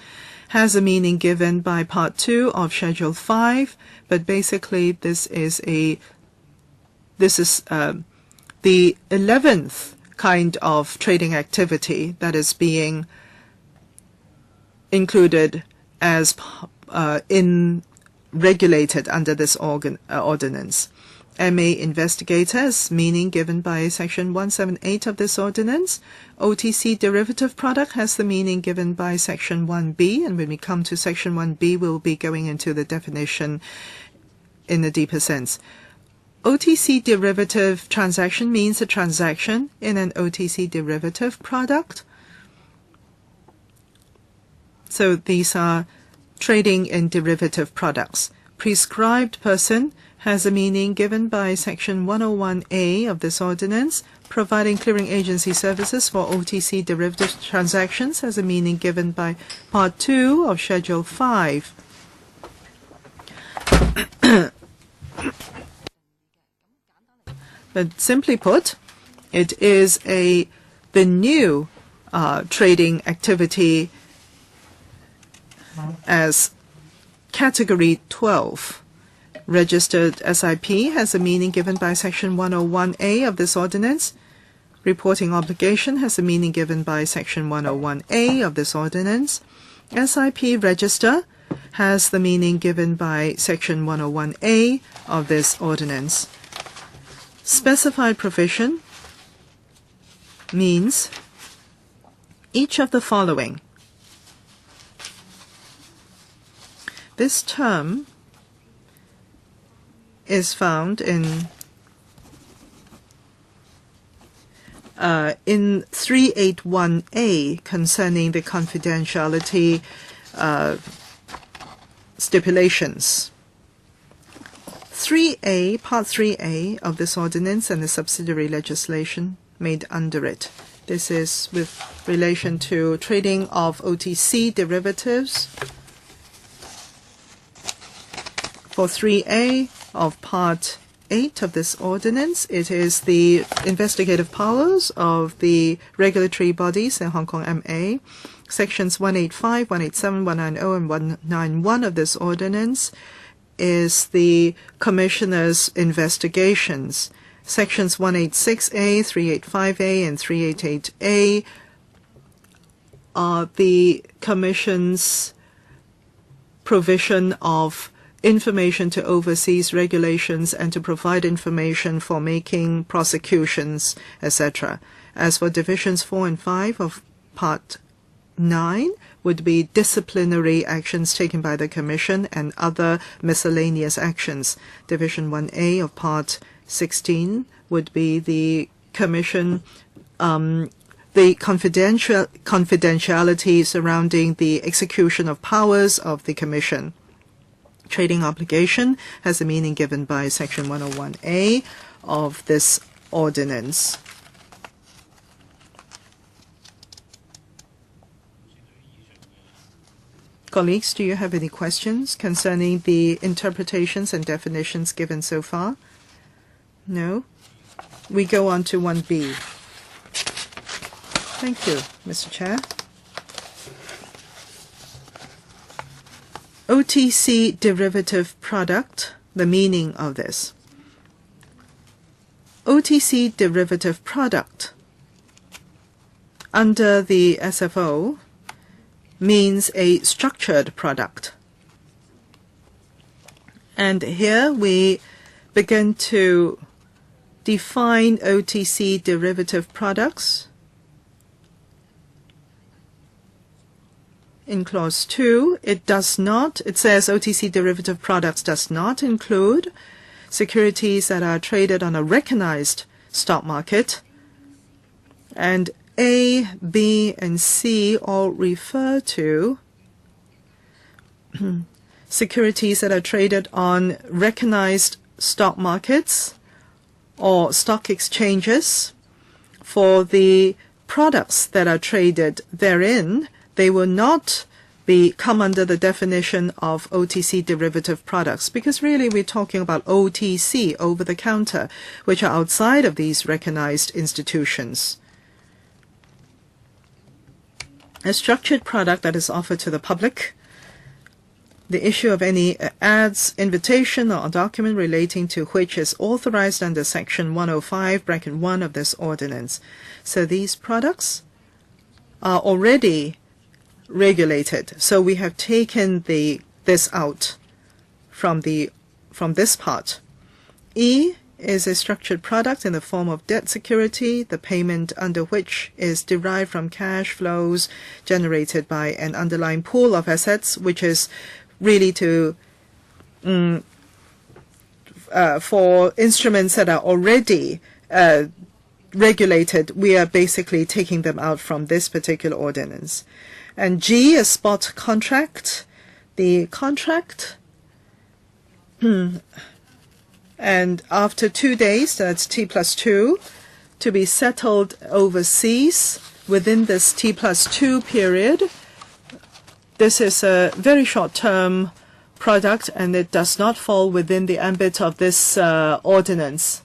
has a meaning given by Part 2 of Schedule 5, but basically this is the 11th kind of trading activity that is being included as regulated under this ordinance. MA investigators, meaning given by Section 178 of this ordinance. OTC derivative product has the meaning given by Section 1B, and when we come to Section 1B, we'll be going into the definition in a deeper sense. OTC derivative transaction means a transaction in an OTC derivative product. So these are trading in derivative products. Prescribed person has a meaning given by Section 101A of this ordinance. Providing clearing agency services for OTC derivative transactions has a meaning given by Part 2 of Schedule 5. But simply put, it is the new trading activity as Category 12. Registered SIP has a meaning given by Section 101A of this ordinance. Reporting obligation has a meaning given by Section 101A of this ordinance. SIP register has the meaning given by Section 101A of this ordinance. Specified provision means each of the following. This term is found in 381A concerning the confidentiality stipulations. 3A, Part 3A of this ordinance and the subsidiary legislation made under it. This is with relation to trading of OTC derivatives. For 3A of Part 8 of this ordinance, it is the investigative powers of the regulatory bodies in Hong Kong MA. Sections 185, 187, 190, and 191 of this ordinance is the Commissioner's investigations. Sections 186A, 385A, and 388A are the Commission's provision of information to overseas regulations and to provide information for making prosecutions, etc. As for Divisions 4 and 5 of Part 9 would be disciplinary actions taken by the Commission and other miscellaneous actions. Division 1A of Part 16 would be the Commission, the confidentiality surrounding the execution of powers of the Commission. Trading obligation has a meaning given by Section 101A of this ordinance. Colleagues, do you have any questions concerning the interpretations and definitions given so far? No? We go on to 1B. Thank you, Mr. Chair. OTC derivative product, the meaning of this. OTC derivative product under the SFO means a structured product. And here we begin to define OTC derivative products. In Clause 2, it says OTC derivative products does not include securities that are traded on a recognized stock market. And A, B, and C all refer to securities that are traded on recognized stock markets or stock exchanges. For the products that are traded therein, they will not come under the definition of OTC derivative products, because really we're talking about OTC, over the counter, which are outside of these recognized institutions. A structured product that is offered to the public, the issue of any ads, invitation, or document relating to which is authorized under Section 105(1) of this ordinance. So these products are already regulated. So we have taken this out from this part. E is a structured product in the form of debt security, the payment under which is derived from cash flows generated by an underlying pool of assets, which is really for instruments that are already regulated. We are basically taking them out from this particular ordinance. And G, a spot contract. The contract, and after 2 days, that's T+2, to be settled overseas within this T+2 period. This is a very short-term product, and it does not fall within the ambit of this ordinance.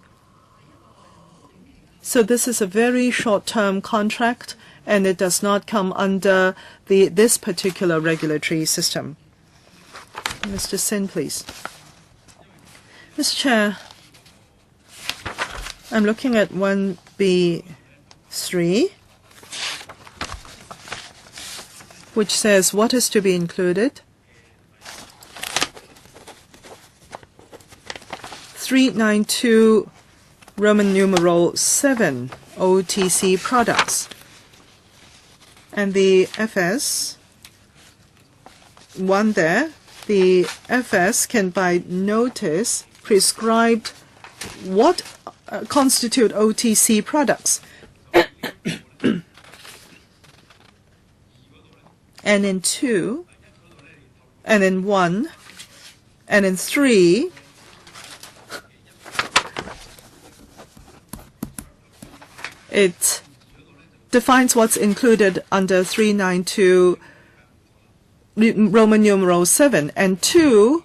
So this is a very short-term contract, and it does not come under this particular regulatory system. Mr. Sin, please. Mr. Chair, I'm looking at 1B3, which says what is to be included. 392 Roman numeral 7 OTC products. And the FS, one there, the FS can by notice prescribe what constitute OTC products. And in 2, and in 1, and in 3, it defines what's included under 392 Roman numeral 7, and 2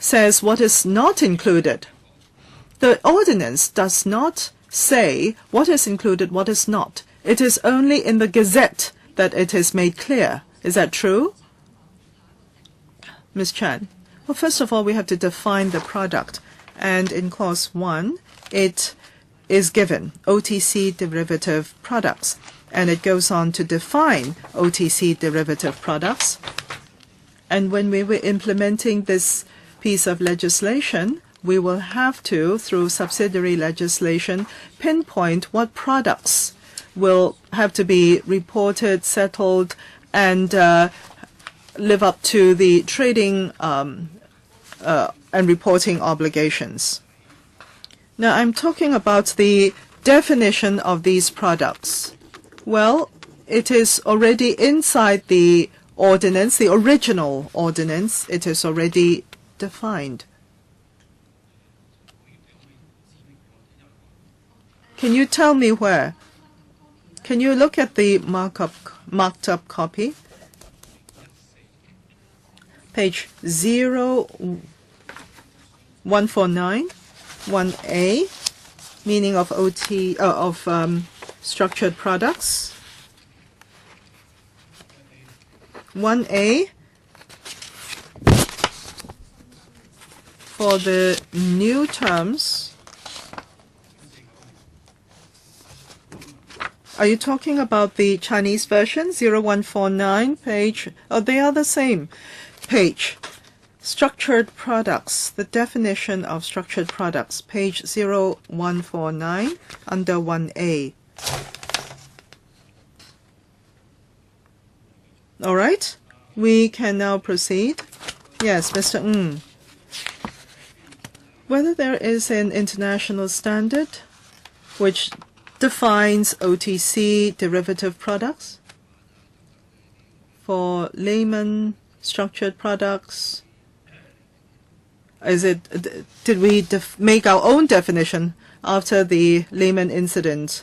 says what is not included. The ordinance does not say what is included, what is not. It is only in the Gazette that it is made clear. Is that true? Ms. Chan. Well, first of all, we have to define the product. And in clause 1, it is given OTC derivative products. And it goes on to define OTC derivative products. And when we were implementing this piece of legislation, we will have to, through subsidiary legislation, pinpoint what products will have to be reported, settled, and live up to the trading and reporting obligations. Now, I'm talking about the definition of these products. Well, it is already inside the ordinance, the original ordinance. It is already defined. Can you tell me where? Can you look at the marked up copy? Page 0149, 1A, meaning of structured products. 1A, for the new terms. Are you talking about the Chinese version, 0149 page? Oh, they are the same page. Structured products, the definition of structured products, page 0149 under 1A. All right, we can now proceed. Yes, Mr. Ng. Whether there is an international standard which defines OTC derivative products for layman structured products. Did we make our own definition after the Lehman incident,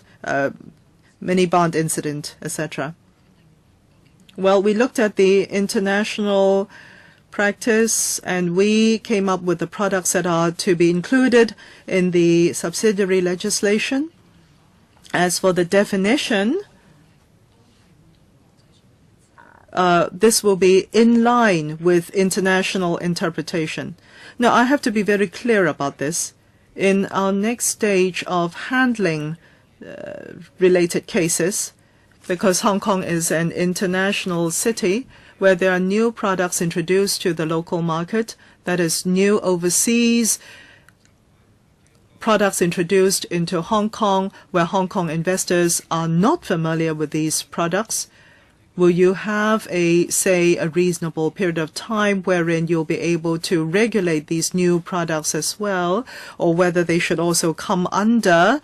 mini bond incident, etc.? Well, we looked at the international practice and we came up with the products that are to be included in the subsidiary legislation. As for the definition, this will be in line with international interpretation. Now, I have to be very clear about this. In our next stage of handling related cases, because Hong Kong is an international city where there are new products introduced to the local market, that is, new overseas products introduced into Hong Kong where Hong Kong investors are not familiar with these products. Will you have a reasonable period of time wherein you'll be able to regulate these new products as well, or whether they should also come under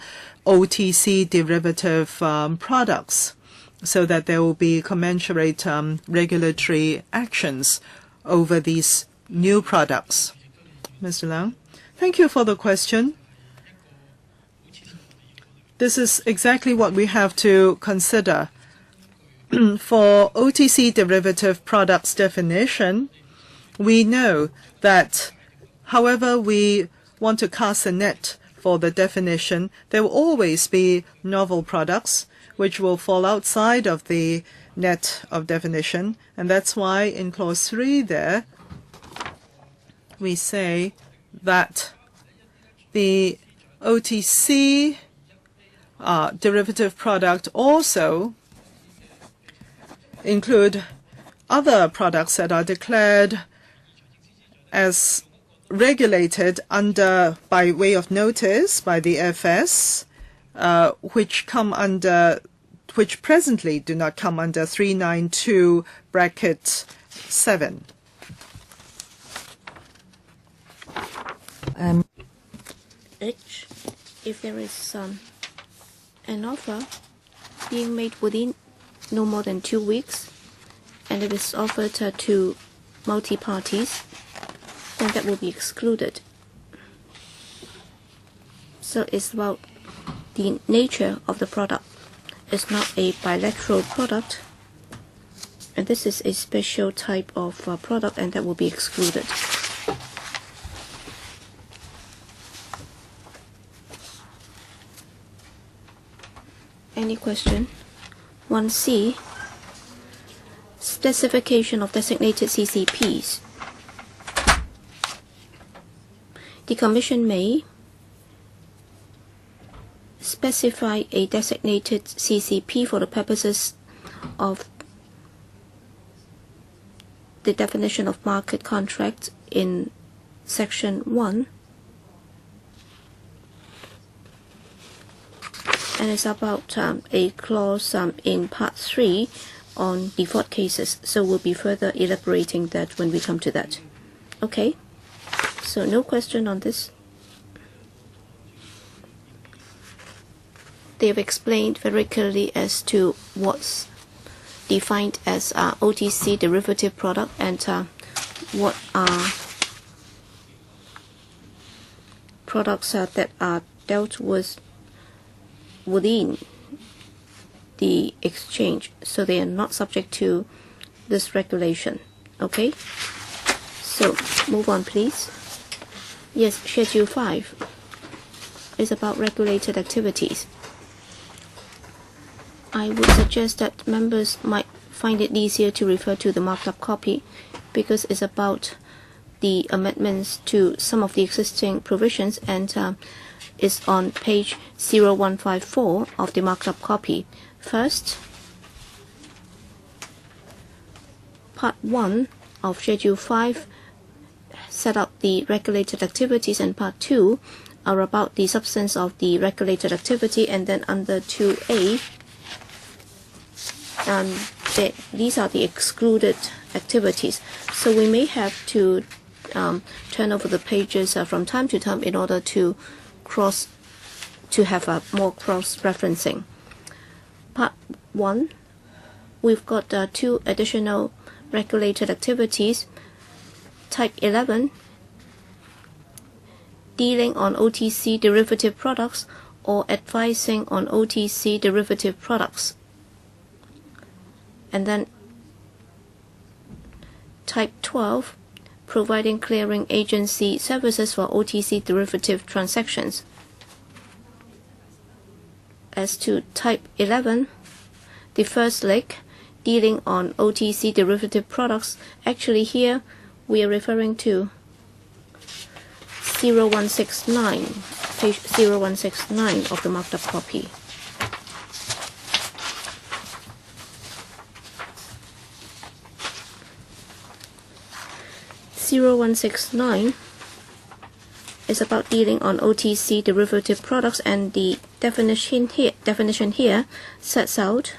OTC derivative products, so that there will be commensurate regulatory actions over these new products? Mr. Leung, thank you for the question. This is exactly what we have to consider. For OTC derivative products definition, we know that however we want to cast a net for the definition, there will always be novel products which will fall outside of the net of definition. And that's why in clause 3 there, we say that the OTC derivative product also include other products that are declared as regulated under by way of notice by the FS, which presently do not come under 392(7). H, if there is an offer being made within no more than 2 weeks, and it is offered to multi-parties, then that will be excluded. So it's about the nature of the product. It's not a bilateral product, and this is a special type of product, and that will be excluded. Any question? 1C, specification of designated CCPs. The Commission may specify a designated CCP for the purposes of the definition of market contract in Section 1, and it's about a clause in Part 3 on default cases. So we'll be further elaborating that when we come to that. Okay, so no question on this. They have explained very clearly as to what's defined as OTC derivative product and what are products that are dealt with within the exchange, so they are not subject to this regulation. Okay, so move on please. Yes, Schedule 5 is about regulated activities. I would suggest that members might find it easier to refer to the marked up copy, because it's about the amendments to some of the existing provisions, and is on page 0154 of the marked up copy. First, Part 1 of Schedule 5 set out the regulated activities, and Part 2 are about the substance of the regulated activity, and then under 2A, these are the excluded activities. So we may have to turn over the pages from time to time in order to have a more cross-referencing. Part 1, we've got 2 additional regulated activities. Type 11, dealing on OTC derivative products or advising on OTC derivative products. And then Type 12, providing clearing agency services for OTC derivative transactions. As to Type 11, the first leg, dealing on OTC derivative products, actually here we are referring to 0169, page 0169 of the marked up copy. (0169) is about dealing on OTC derivative products, and the definition here sets out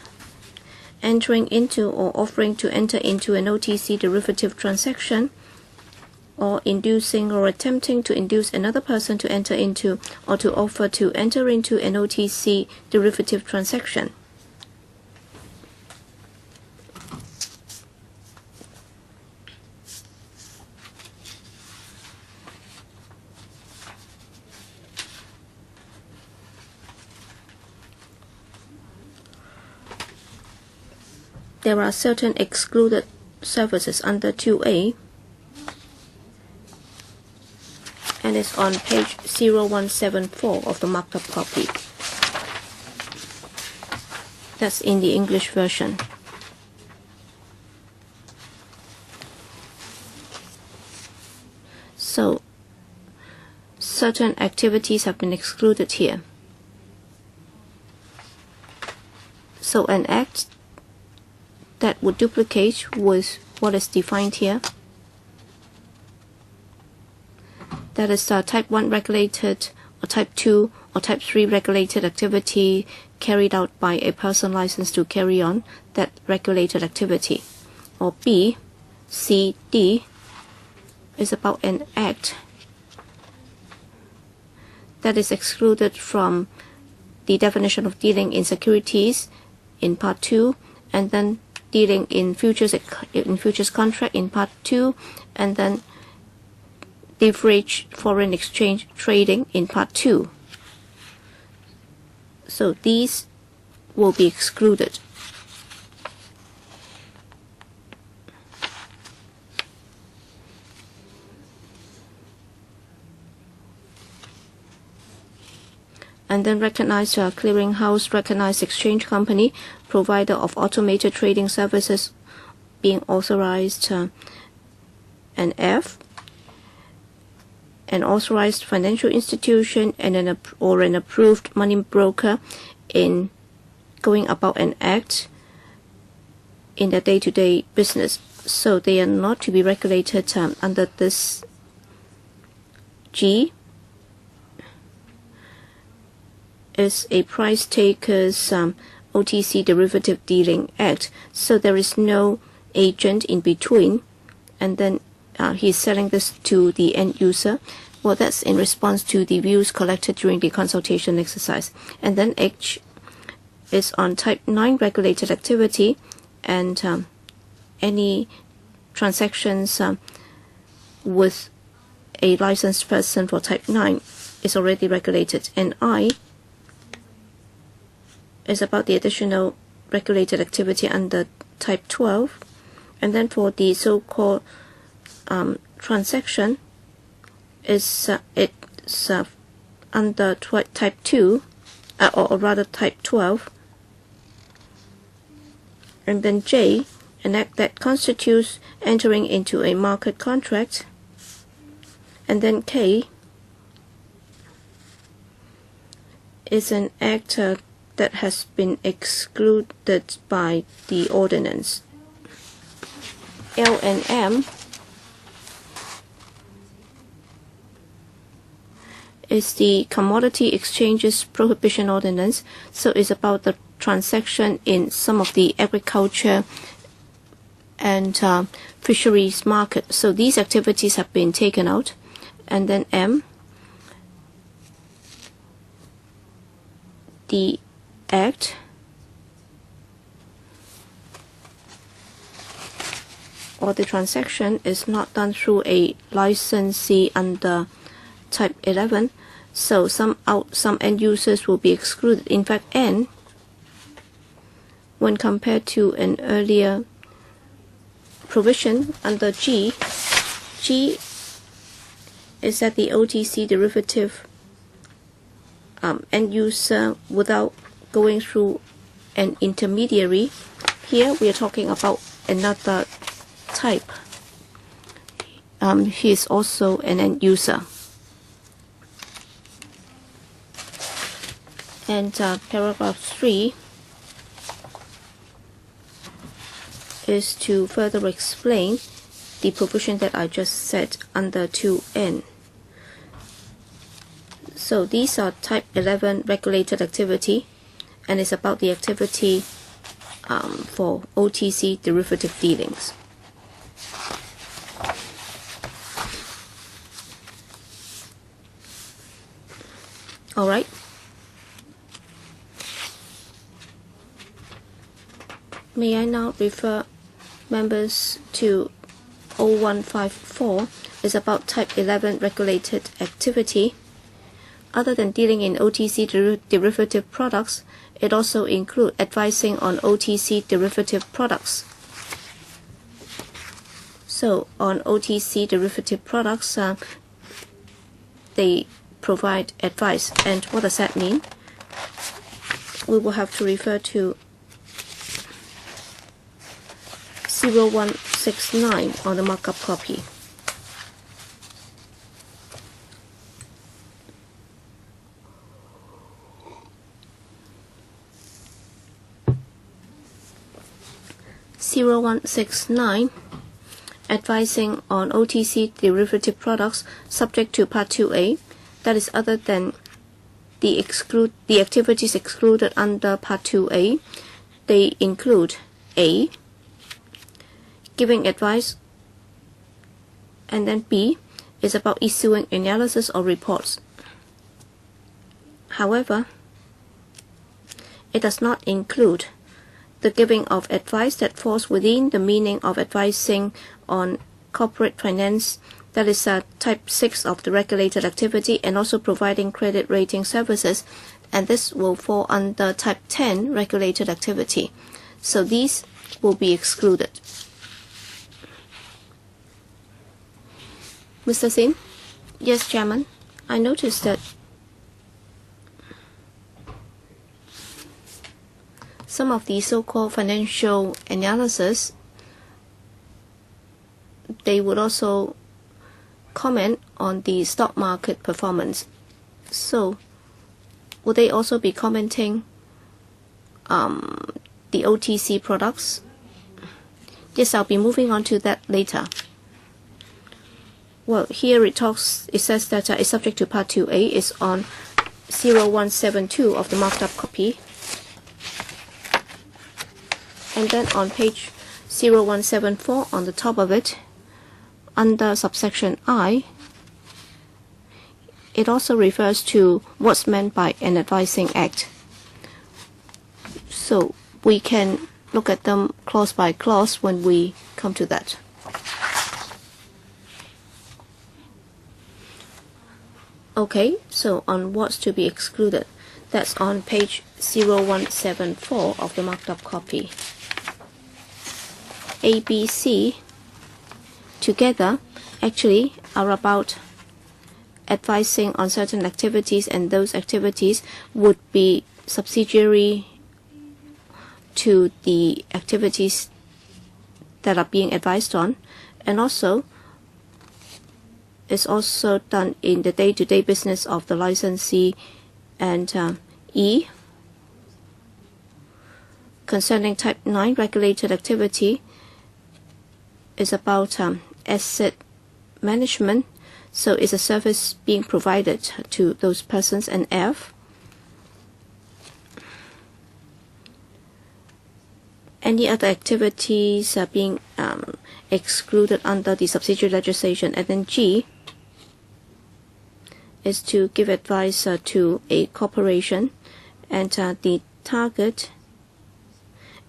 entering into or offering to enter into an OTC derivative transaction, or inducing or attempting to induce another person to enter into or to offer to enter into an OTC derivative transaction. There are certain excluded services under 2A, and it's on page 0174 of the marked up copy. That's in the English version. So, certain activities have been excluded here. So an act that would duplicate with what is defined here that is type 1 regulated or type 2 or type 3 regulated activity carried out by a person licensed to carry on that regulated activity. Or B, C, D is about an act that is excluded from the definition of dealing in securities in Part 2, and then dealing in futures contract in Part 2, and then leverage foreign exchange trading in Part 2. So these will be excluded. And then recognized clearinghouse, recognized exchange company, provider of automated trading services being authorized, and F, an authorized financial institution and an approved money broker in going about an act in their day-to-day business. So they are not to be regulated under this G is a price takers OTC derivative dealing act. So there is no agent in between, and then he's selling this to the end user. Well, that's in response to the views collected during the consultation exercise. And then H is on type 9 regulated activity, and any transactions with a licensed person for type 9 is already regulated. And I is about the additional regulated activity under type 12. And then for the so-called transaction is it's under type 2, or rather type 12. And then J, an act that constitutes entering into a market contract. And then K is an act that has been excluded by the ordinance. L and M is the Commodity Exchanges Prohibition Ordinance. So it's about the transaction in some of the agriculture and fisheries market. So these activities have been taken out. And then M, the act or the transaction is not done through a licensee under type 11, so some end users will be excluded. In fact, N, when compared to an earlier provision under G is that the OTC derivative end user without going through an intermediary. Here we are talking about another type. He is also an end user. And paragraph 3 is to further explain the provision that I just said under 2N. So these are type 11 regulated activity, and it's about the activity for OTC derivative dealings. All right. May I now refer members to 0154 is about type 11 regulated activity. Other than dealing in OTC derivative products, it also includes advising on OTC derivative products. So on OTC derivative products, they provide advice. And what does that mean? We will have to refer to 0169 on the markup copy. advising on OTC derivative products subject to Part 2A, that is other than the activities excluded under Part 2A. They include A, giving advice, and then B is about issuing analysis or reports. However, it does not include the giving of advice that falls within the meaning of advising on corporate finance, that is type 6 of the regulated activity, and also providing credit rating services, and this will fall under type 10 regulated activity. So these will be excluded. Mr. Sin? Yes, Chairman. I noticed that some of the so-called financial analysis, they would also comment on the stock market performance. So, would they also be commenting the OTC products? Yes, I'll be moving on to that later. Well, here it says that it's subject to Part 2A is on 0172 of the marked up copy. And then on page 0174 on the top of it, under subsection I, it also refers to what's meant by an advising act. So we can look at them clause by clause when we come to that. Okay, so on what's to be excluded, that's on page 0174 of the marked up copy. A, B, C together actually are about advising on certain activities, and those activities would be subsidiary to the activities that are being advised on, and also is also done in the day-to-day business of the licensee. And E, concerning type 9 regulated activity, is about asset management, so it's a service being provided to those persons. And F, any other activities are being excluded under the subsidiary legislation. And then G is to give advice to a corporation, and the target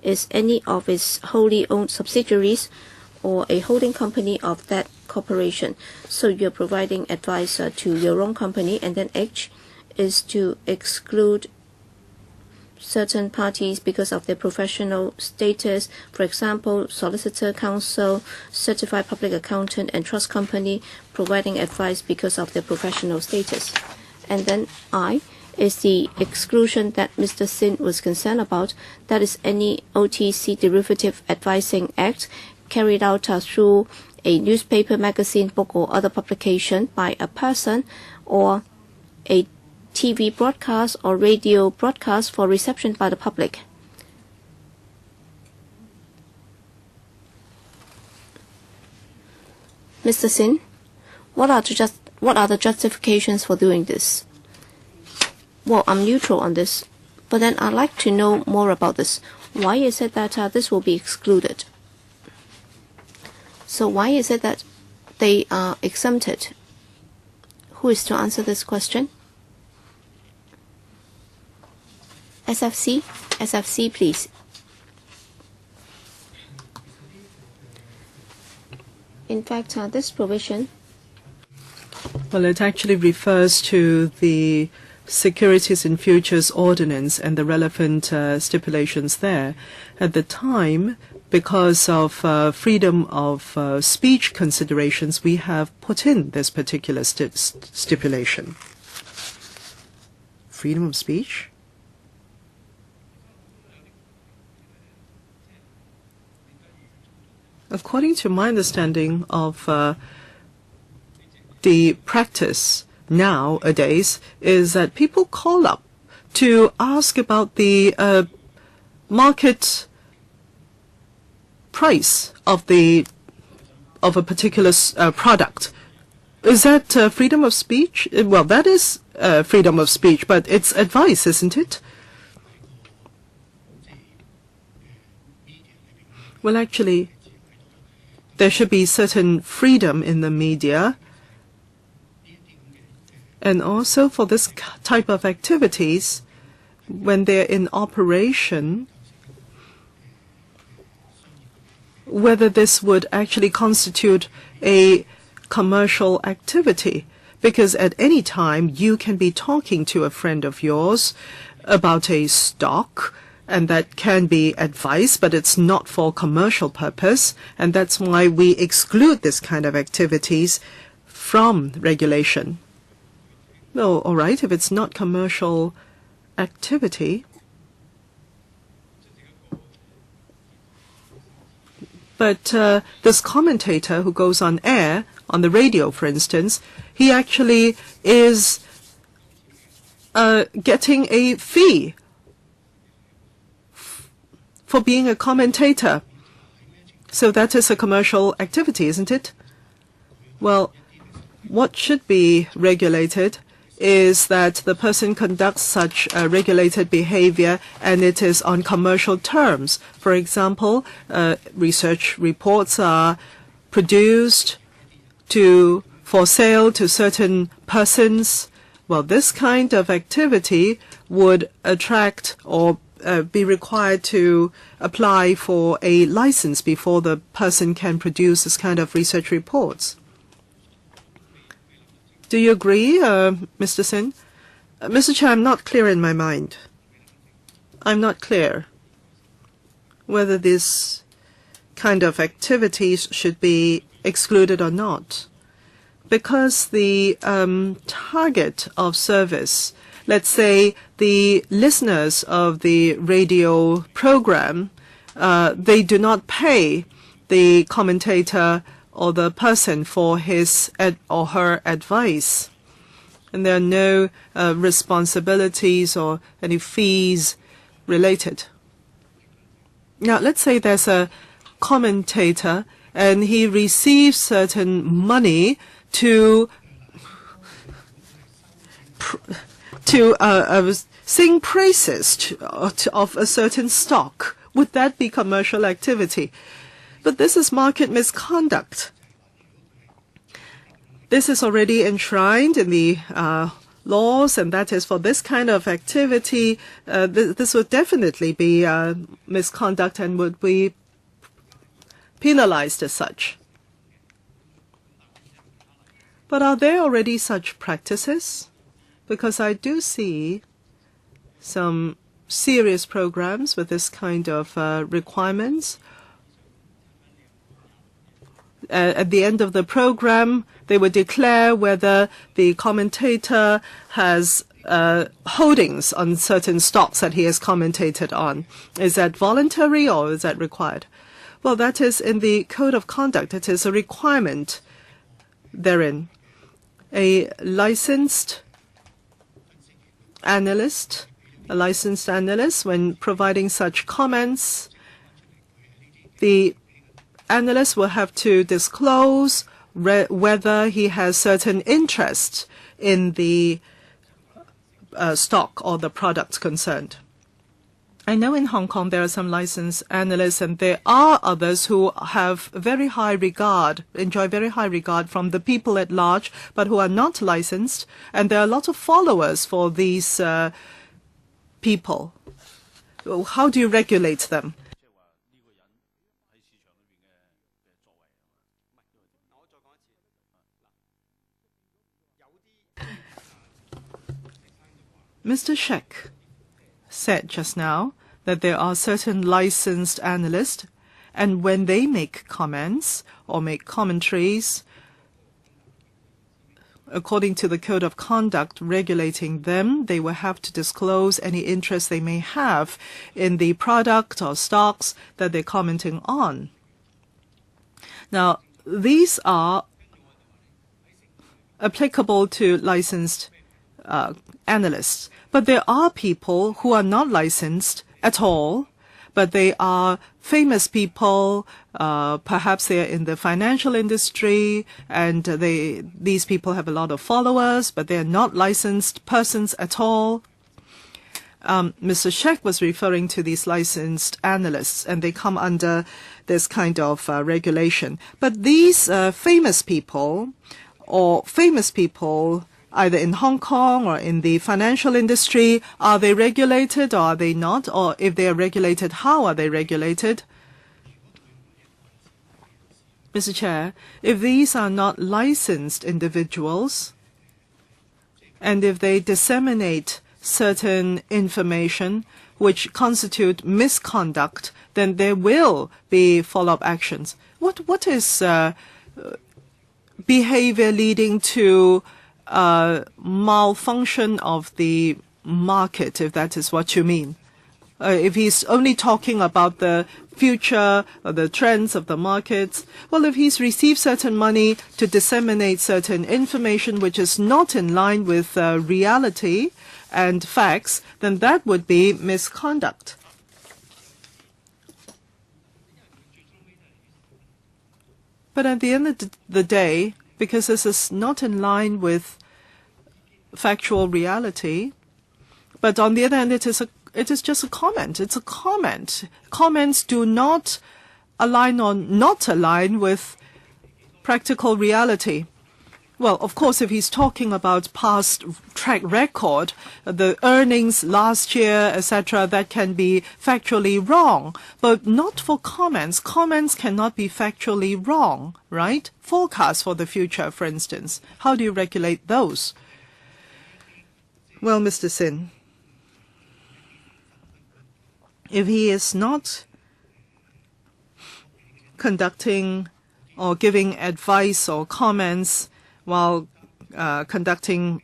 is any of its wholly owned subsidiaries or a holding company of that corporation. So you're providing advice to your own company. And then H is to exclude certain parties because of their professional status, for example, solicitor, counsel, certified public accountant, and trust company, providing advice because of their professional status. And then I is the exclusion that Mr. Sin was concerned about, that is any OTC derivative advising act carried out through a newspaper, magazine, book, or other publication by a person, or a TV broadcast or radio broadcast for reception by the public. Mr. Sin, what are the justifications for doing this? Well, I'm neutral on this, but then I'd like to know more about this. Why is it that this will be excluded? So why is it that they are exempted? Who is to answer this question? SFC? SFC, please. In fact, this provision, well, it actually refers to the Securities and Futures Ordinance and the relevant stipulations there. At the time, because of freedom of speech considerations, we have put in this particular stipulation. Freedom of speech? According to my understanding of the practice nowadays, is that people call up to ask about the market price of the of a particular product. Is that freedom of speech? Well, that is freedom of speech, but it's advice, isn't it? Well, actually, there should be certain freedom in the media. And also for this type of activities, when they're in operation, whether this would actually constitute a commercial activity. Because at any time you can be talking to a friend of yours about a stock, and that can be advice, but it's not for commercial purpose, and that's why we exclude this kind of activities from regulation. No, all right, if it's not commercial activity, but this commentator who goes on air, on the radio, for instance, he actually is getting a fee for being a commentator. So that is a commercial activity, isn't it? Well, what should be regulated is that the person conducts such regulated behavior and it is on commercial terms. For example, research reports are produced for sale to certain persons. Well, this kind of activity would attract or be required to apply for a license before the person can produce this kind of research reports. Do you agree, Mr. Sin? Mr. Chair, I'm not clear in my mind. I'm not clear whether this kind of activities should be excluded or not. Because the target of service, let's say the listeners of the radio program, they do not pay the commentator or the person for his or her advice. And there are no responsibilities or any fees related. Now, let's say there's a commentator and he receives certain money to sing praises of a certain stock. Would that be commercial activity? But this is market misconduct. This is already enshrined in the laws, and that is for this kind of activity, this would definitely be misconduct and would be penalized as such. But are there already such practices? Because I do see some serious programs with this kind of requirements. At the end of the program, they would declare whether the commentator has holdings on certain stocks that he has commentated on. Is that voluntary or is that required? Well, that is in the Code of Conduct. It is a requirement therein. A licensed analyst, when providing such comments, the analyst will have to disclose whether he has certain interest in the stock or the product concerned. I know in Hong Kong there are some licensed analysts, and there are others who have very high regard, enjoy very high regard from the people at large, but who are not licensed, and there are a lot of followers for these people. How do you regulate them? Mr. Sheck said just now that there are certain licensed analysts, and when they make comments or make commentaries, according to the Code of Conduct regulating them, they will have to disclose any interest they may have in the product or stocks that they're commenting on. Now, these are applicable to licensed analysts. But there are people who are not licensed at all, but they are famous people. Perhaps they are in the financial industry, and these people have a lot of followers, but they are not licensed persons at all. Mr. Sheck was referring to these licensed analysts, and they come under this kind of regulation. But these famous people, either in Hong Kong or in the financial industry, are they regulated or are they not? Or if they are regulated, how are they regulated? Mr. Chair, if these are not licensed individuals, and if they disseminate certain information which constitute misconduct, then there will be follow-up actions. What is behavior leading to malfunction of the market, if that is what you mean? If he's only talking about the future or the trends of the markets, well, if he's received certain money to disseminate certain information which is not in line with reality and facts, then that would be misconduct. But at the end of the day, because this is not in line with factual reality, but on the other hand, it is just a comment. It's a comment. Comments do not align or not align with practical reality. Well, of course, if he's talking about past track record, the earnings last year, etc., that can be factually wrong, but not for comments. Comments cannot be factually wrong, right? Forecasts for the future, for instance. How do you regulate those? Well, Mr. Sin, if he is not conducting or giving advice or comments while conducting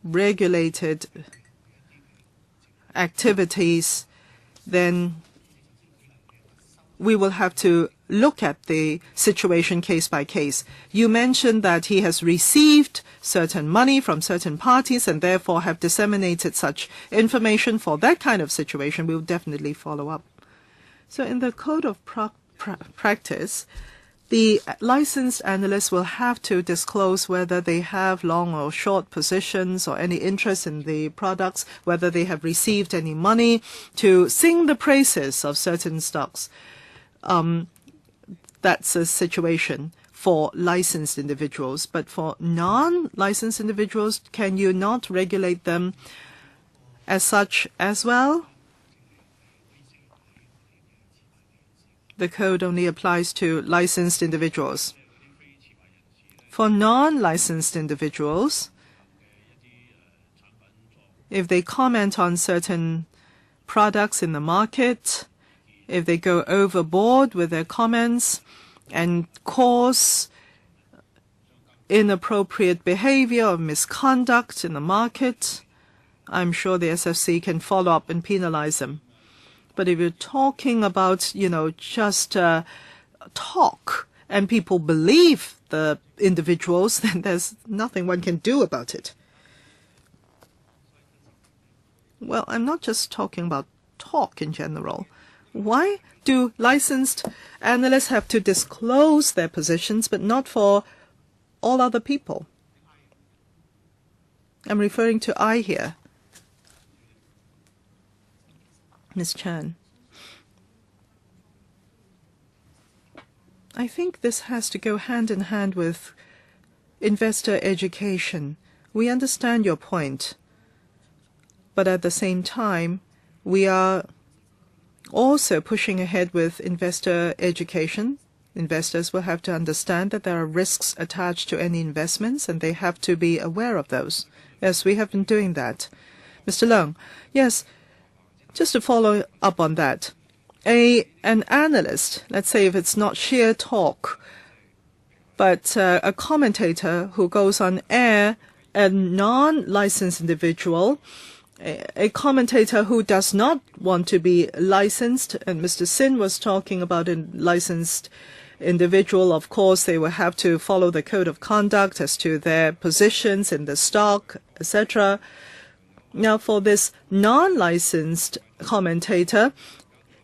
regulated activities, then we will have to look at the situation case by case. You mentioned that he has received certain money from certain parties and therefore have disseminated such information. For that kind of situation, we will definitely follow up. So in the code of practice, the licensed analysts will have to disclose whether they have long or short positions or any interest in the products, whether they have received any money to sing the praises of certain stocks. That's a situation for licensed individuals. But for non-licensed individuals, can you not regulate them as such as well? The code only applies to licensed individuals. For non-licensed individuals, if they comment on certain products in the market, if they go overboard with their comments and cause inappropriate behavior or misconduct in the market, I'm sure the SFC can follow up and penalize them. But if you're talking about, just talk and people believe the individuals, then there's nothing one can do about it. Well, I'm not just talking about talk in general. Why do licensed analysts have to disclose their positions, but not for all other people? I'm referring to I here. Ms. Chan. I think this has to go hand in hand with investor education. We understand your point, but at the same time, we are also pushing ahead with investor education. Investors will have to understand that there are risks attached to any investments, and they have to be aware of those. Yes, we have been doing that. Mr. Leung, yes, just to follow up on that, an analyst, let's say if it's not sheer talk, but a commentator who goes on air, a non-licensed individual, a commentator who does not want to be licensed, and Mr. Sin was talking about a licensed individual, of course, they will have to follow the code of conduct as to their positions in the stock, etc. Now, for this non-licensed commentator,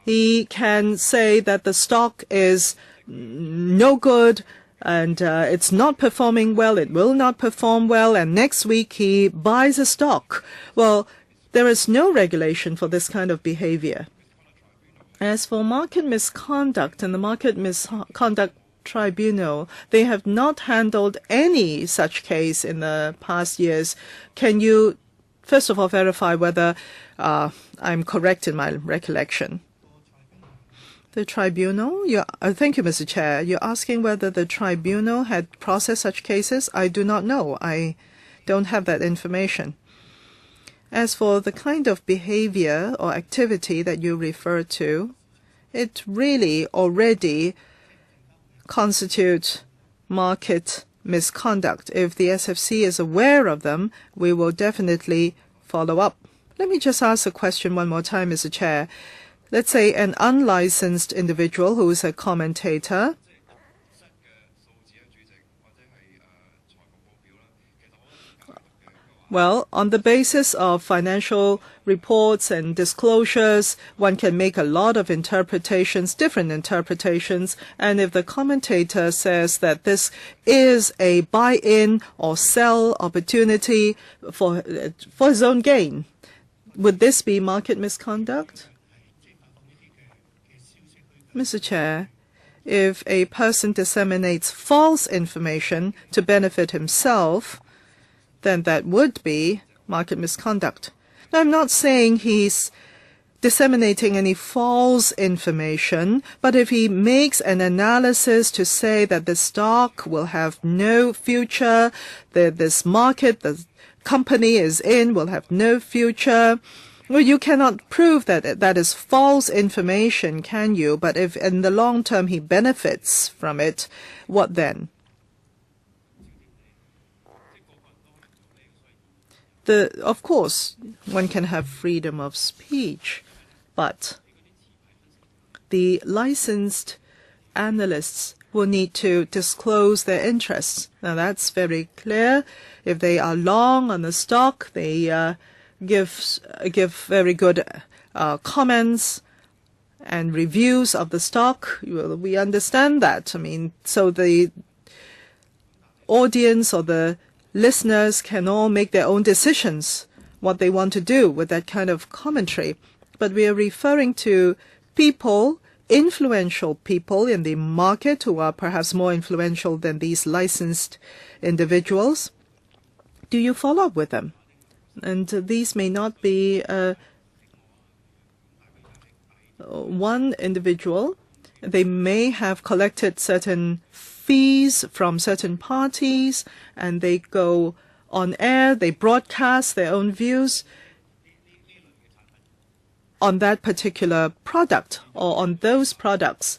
He can say that the stock is no good and it's not performing well, it will not perform well, and next week he buys a stock. Well, there is no regulation for this kind of behavior. As for market misconduct and the Market Misconduct Tribunal, they have not handled any such case in the past years. Can you, first of all, verify whether I'm correct in my recollection? The tribunal? Thank you, Mr. Chair. You're asking whether the tribunal had processed such cases? I do not know. I don't have that information. As for the kind of behavior or activity that you refer to, it really already constitutes market misconduct. If the SFC is aware of them, we will definitely follow up. Let me just ask a question one more time, Mr. Chair. Let's say an unlicensed individual who is a commentator Well, on the basis of financial reports and disclosures, one can make a lot of interpretations, different interpretations, and if the commentator says that this is a buy-in or sell opportunity for his own gain, would this be market misconduct? Mr. Chair, if a person disseminates false information to benefit himself, then that would be market misconduct. Now, I'm not saying he's disseminating any false information, but if he makes an analysis to say that the stock will have no future, that this market the company is in will have no future, well, you cannot prove that that is false information, can you? But if in the long term he benefits from it, what then? Of course, one can have freedom of speech, but the licensed analysts will need to disclose their interests. Now, that's very clear. If they are long on the stock, they give very good comments and reviews of the stock. We understand that. I mean, so the audience or the listeners can all make their own decisions what they want to do with that kind of commentary. But we are referring to people, influential people in the market who are perhaps more influential than these licensed individuals. Do you follow up with them? And these may not be one individual. They may have collected certain fees from certain parties, and they go on air, they broadcast their own views on that particular product or on those products.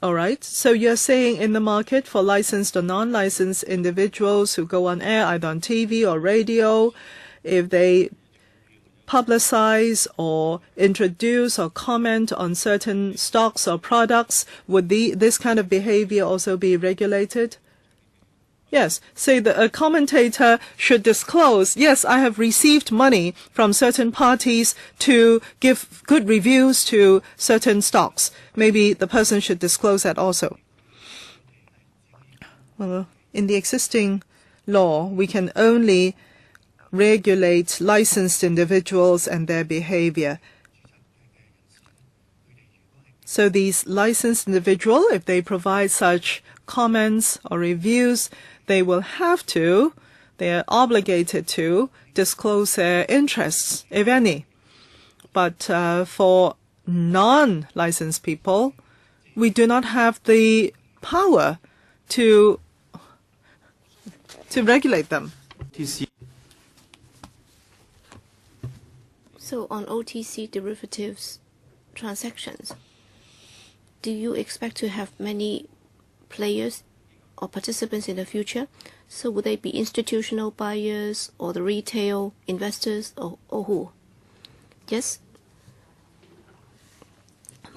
All right, so you're saying in the market for licensed or non-licensed individuals who go on air, either on TV or radio, if they publicize or introduce or comment on certain stocks or products, would this kind of behavior also be regulated? Yes, say that a commentator should disclose, yes, I have received money from certain parties to give good reviews to certain stocks. Maybe the person should disclose that also. Well, in the existing law, we can only regulate licensed individuals and their behavior. So these licensed individuals, if they provide such comments or reviews, they are obligated to disclose their interests, if any. But for non-licensed people, we do not have the power to regulate them. So on OTC derivatives transactions, do you expect to have many players or participants in the future? So would they be institutional buyers or the retail investors or who? Yes?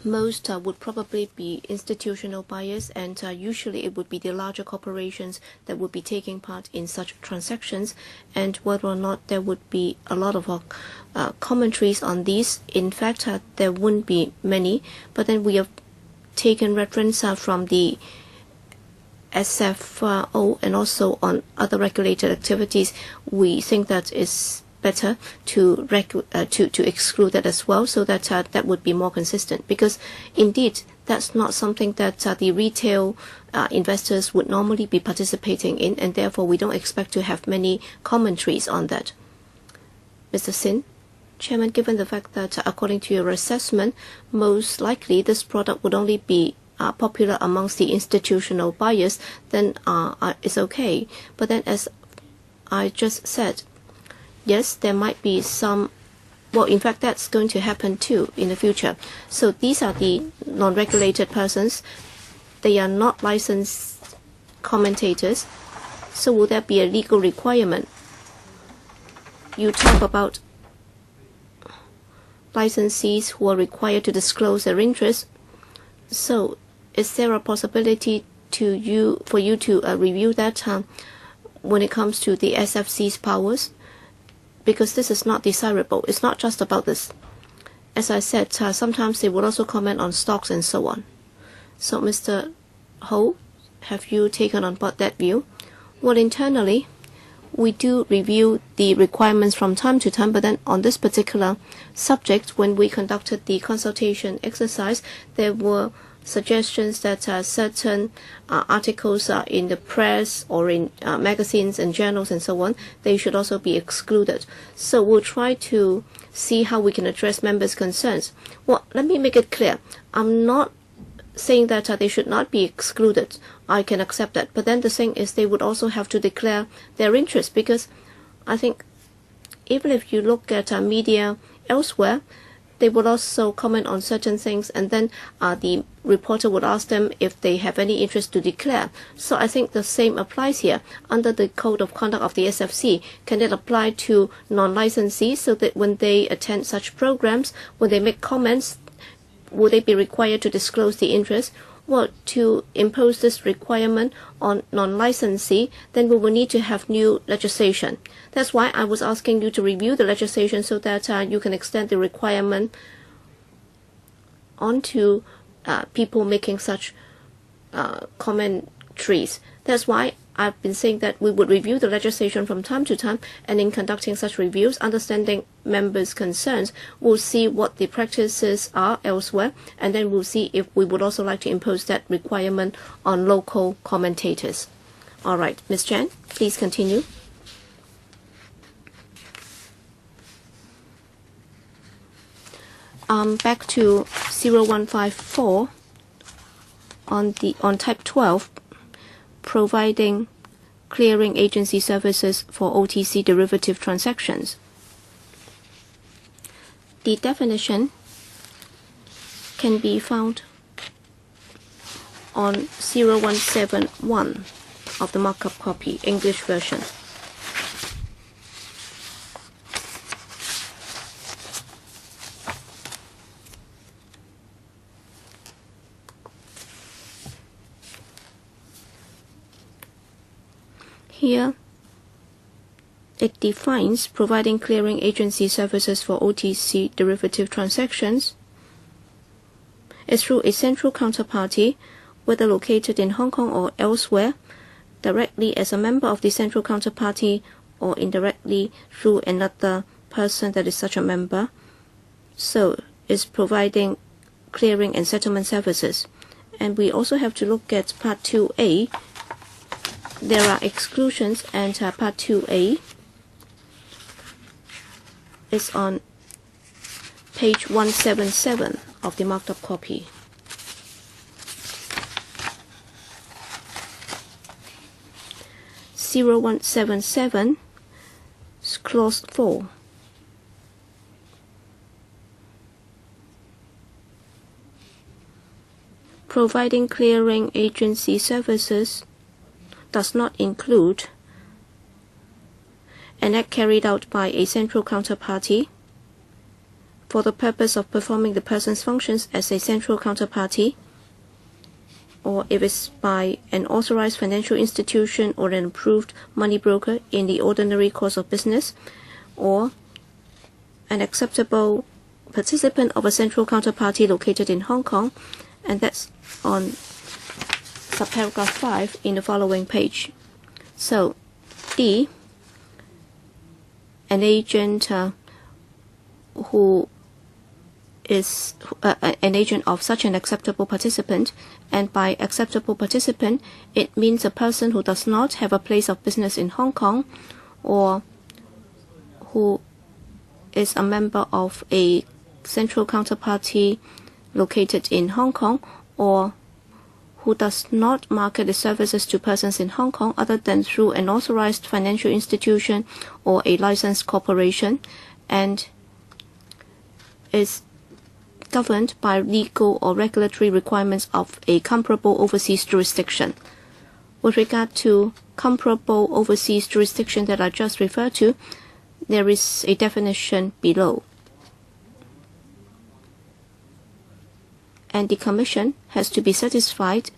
most would probably be institutional buyers, and usually it would be the larger corporations that would be taking part in such transactions. And whether or not there would be a lot of commentaries on these, in fact, there wouldn't be many. But then we have taken reference from the SFO and also on other regulated activities. We think that it's better to exclude that as well, so that that would be more consistent, because indeed that's not something that the retail investors would normally be participating in, and therefore we don't expect to have many commentaries on that. Mr. Sin, Chairman, given the fact that according to your assessment, most likely this product would only be popular amongst the institutional buyers, then it's okay. But then, as I just said, yes, there might be some, well, in fact, that's going to happen too in the future. So these are the non-regulated persons. They are not licensed commentators. So will there be a legal requirement? You talk about licensees who are required to disclose their interests. So is there a possibility for you to review that when it comes to the SFC's powers? Because this is not desirable. It's not just about this. As I said, sometimes they will also comment on stocks and so on. So, Mr. Ho, have you taken on board that view? Well, internally, we do review the requirements from time to time, but then on this particular subject, when we conducted the consultation exercise, there were suggestions that certain articles in the press or in magazines and journals and so on, they should also be excluded. So we'll try to see how we can address members' concerns. Well, let me make it clear. I'm not saying that they should not be excluded. I can accept that. But then the thing is, they would also have to declare their interest, because I think even if you look at media elsewhere, they would also comment on certain things, and then the reporter would ask them if they have any interest to declare. So I think the same applies here. Under the Code of Conduct of the SFC, can it apply to non-licensees, so that when they attend such programs, when they make comments, will they be required to disclose the interest? Well, to impose this requirement on non-licensee, then we will need to have new legislation. That's why I was asking you to review the legislation, so that you can extend the requirement onto people making such commentaries. That's why I've been saying that we would review the legislation from time to time, and in conducting such reviews, understanding members' concerns, we'll see what the practices are elsewhere, and then we'll see if we would also like to impose that requirement on local commentators. All right, Ms. Chen, please continue. Back to 0154 on type 12. Providing clearing agency services for OTC derivative transactions. The definition can be found on 0171 of the markup copy, English version. Here, it defines providing clearing agency services for OTC derivative transactions is through a central counterparty, whether located in Hong Kong or elsewhere, directly as a member of the central counterparty or indirectly through another person that is such a member. So, it's providing clearing and settlement services. And we also have to look at Part 2A. There are exclusions, and Part 2A is on page 177 of the marked up copy. (0177) Clause 4. Providing clearing agency services does not include an act carried out by a central counterparty for the purpose of performing the person's functions as a central counterparty, or if it's by an authorized financial institution or an approved money broker in the ordinary course of business, or an acceptable participant of a central counterparty located in Hong Kong, and that's on subparagraph 5 in the following page. So, D, an agent who is an agent of such an acceptable participant, and by acceptable participant, it means a person who does not have a place of business in Hong Kong, or who is a member of a central counterparty located in Hong Kong, or who does not market the services to persons in Hong Kong other than through an authorized financial institution or a licensed corporation, and is governed by legal or regulatory requirements of a comparable overseas jurisdiction. With regard to comparable overseas jurisdiction that I just referred to, there is a definition below. And the Commission has to be satisfied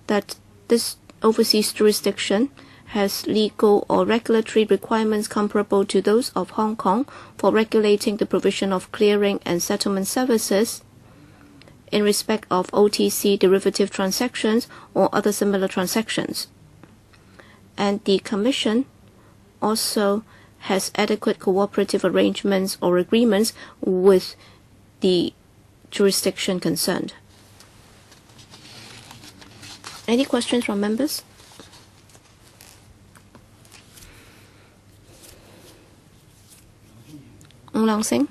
that this overseas jurisdiction has legal or regulatory requirements comparable to those of Hong Kong for regulating the provision of clearing and settlement services in respect of OTC derivative transactions or other similar transactions. And the Commission also has adequate cooperative arrangements or agreements with the jurisdiction concerned. Any questions from members? Ng Lang Sing.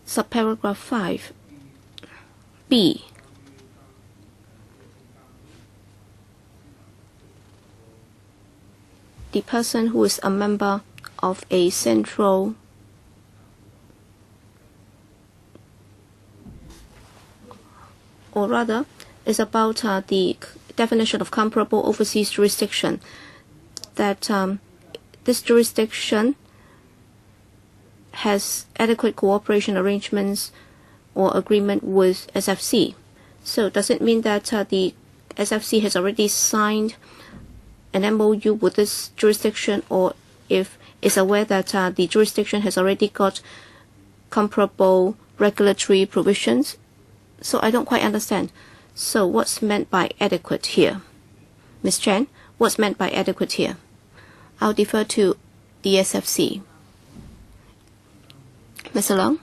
Subparagraph 5. B. The person who is a member of a central or rather is about the definition of comparable overseas jurisdiction, that this jurisdiction has adequate cooperation arrangements or agreement with SFC. So does it mean that the SFC has already signed an MOU with this jurisdiction, or if it's aware that the jurisdiction has already got comparable regulatory provisions? So I don't quite understand. So what's meant by adequate here? Ms. Chen, what's meant by adequate here? I'll defer to the SFC. Mr. Leung?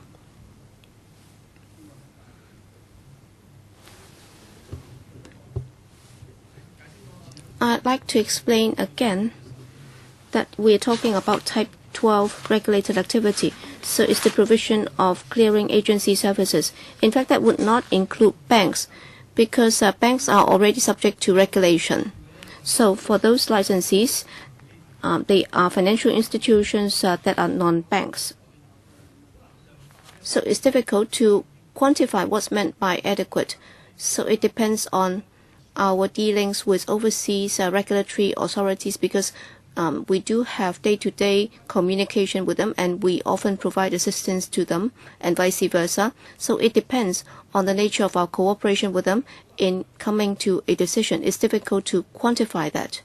I'd like to explain again that we're talking about type 12 regulated activity. So it's the provision of clearing agency services. In fact, that would not include banks, because banks are already subject to regulation. So for those licensees, they are financial institutions that are non-banks. So it's difficult to quantify what's meant by adequate. So it depends on our dealings with overseas regulatory authorities, because we do have day-to-day communication with them, and we often provide assistance to them, and vice versa. So it depends on the nature of our cooperation with them in coming to a decision. It's difficult to quantify that.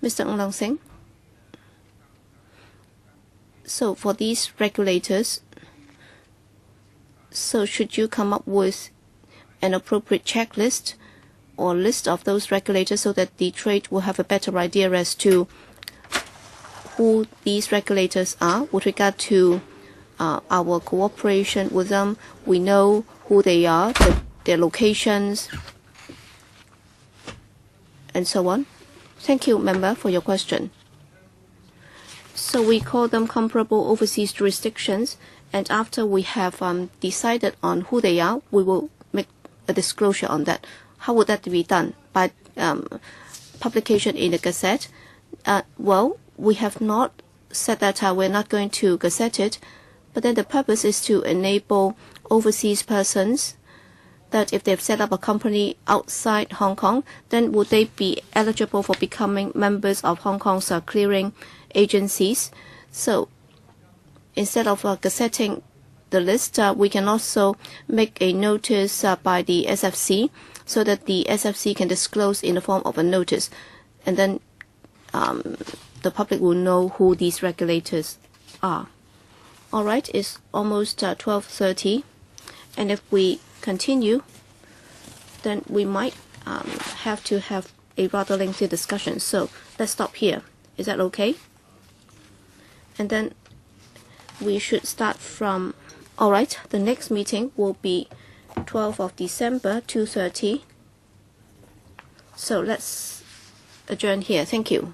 Mr. Ng Lang Sing. So for these regulators, so should you come up with an appropriate checklist or list of those regulators so that the trade will have a better idea as to who these regulators are with regard to our cooperation with them? We know who they are, their locations, and so on. Thank you, member, for your question. So we call them comparable overseas jurisdictions, and after we have decided on who they are, we will make a disclosure on that. How would that be done? By publication in the Gazette? Well, we have not said that we're not going to Gazette it, but then the purpose is to enable overseas persons that if they've set up a company outside Hong Kong, then would they be eligible for becoming members of Hong Kong's clearing agencies? So instead of gazetting the list, we can also make a notice by the SFC so that the SFC can disclose in the form of a notice, and then the public will know who these regulators are. All right, it's almost 12:30, and if we continue, then we might have to have a rather lengthy discussion. So let's stop here. Is that okay? And then we should start from, all right, the next meeting will be 12th of December, 2:30. So let's adjourn here. Thank you.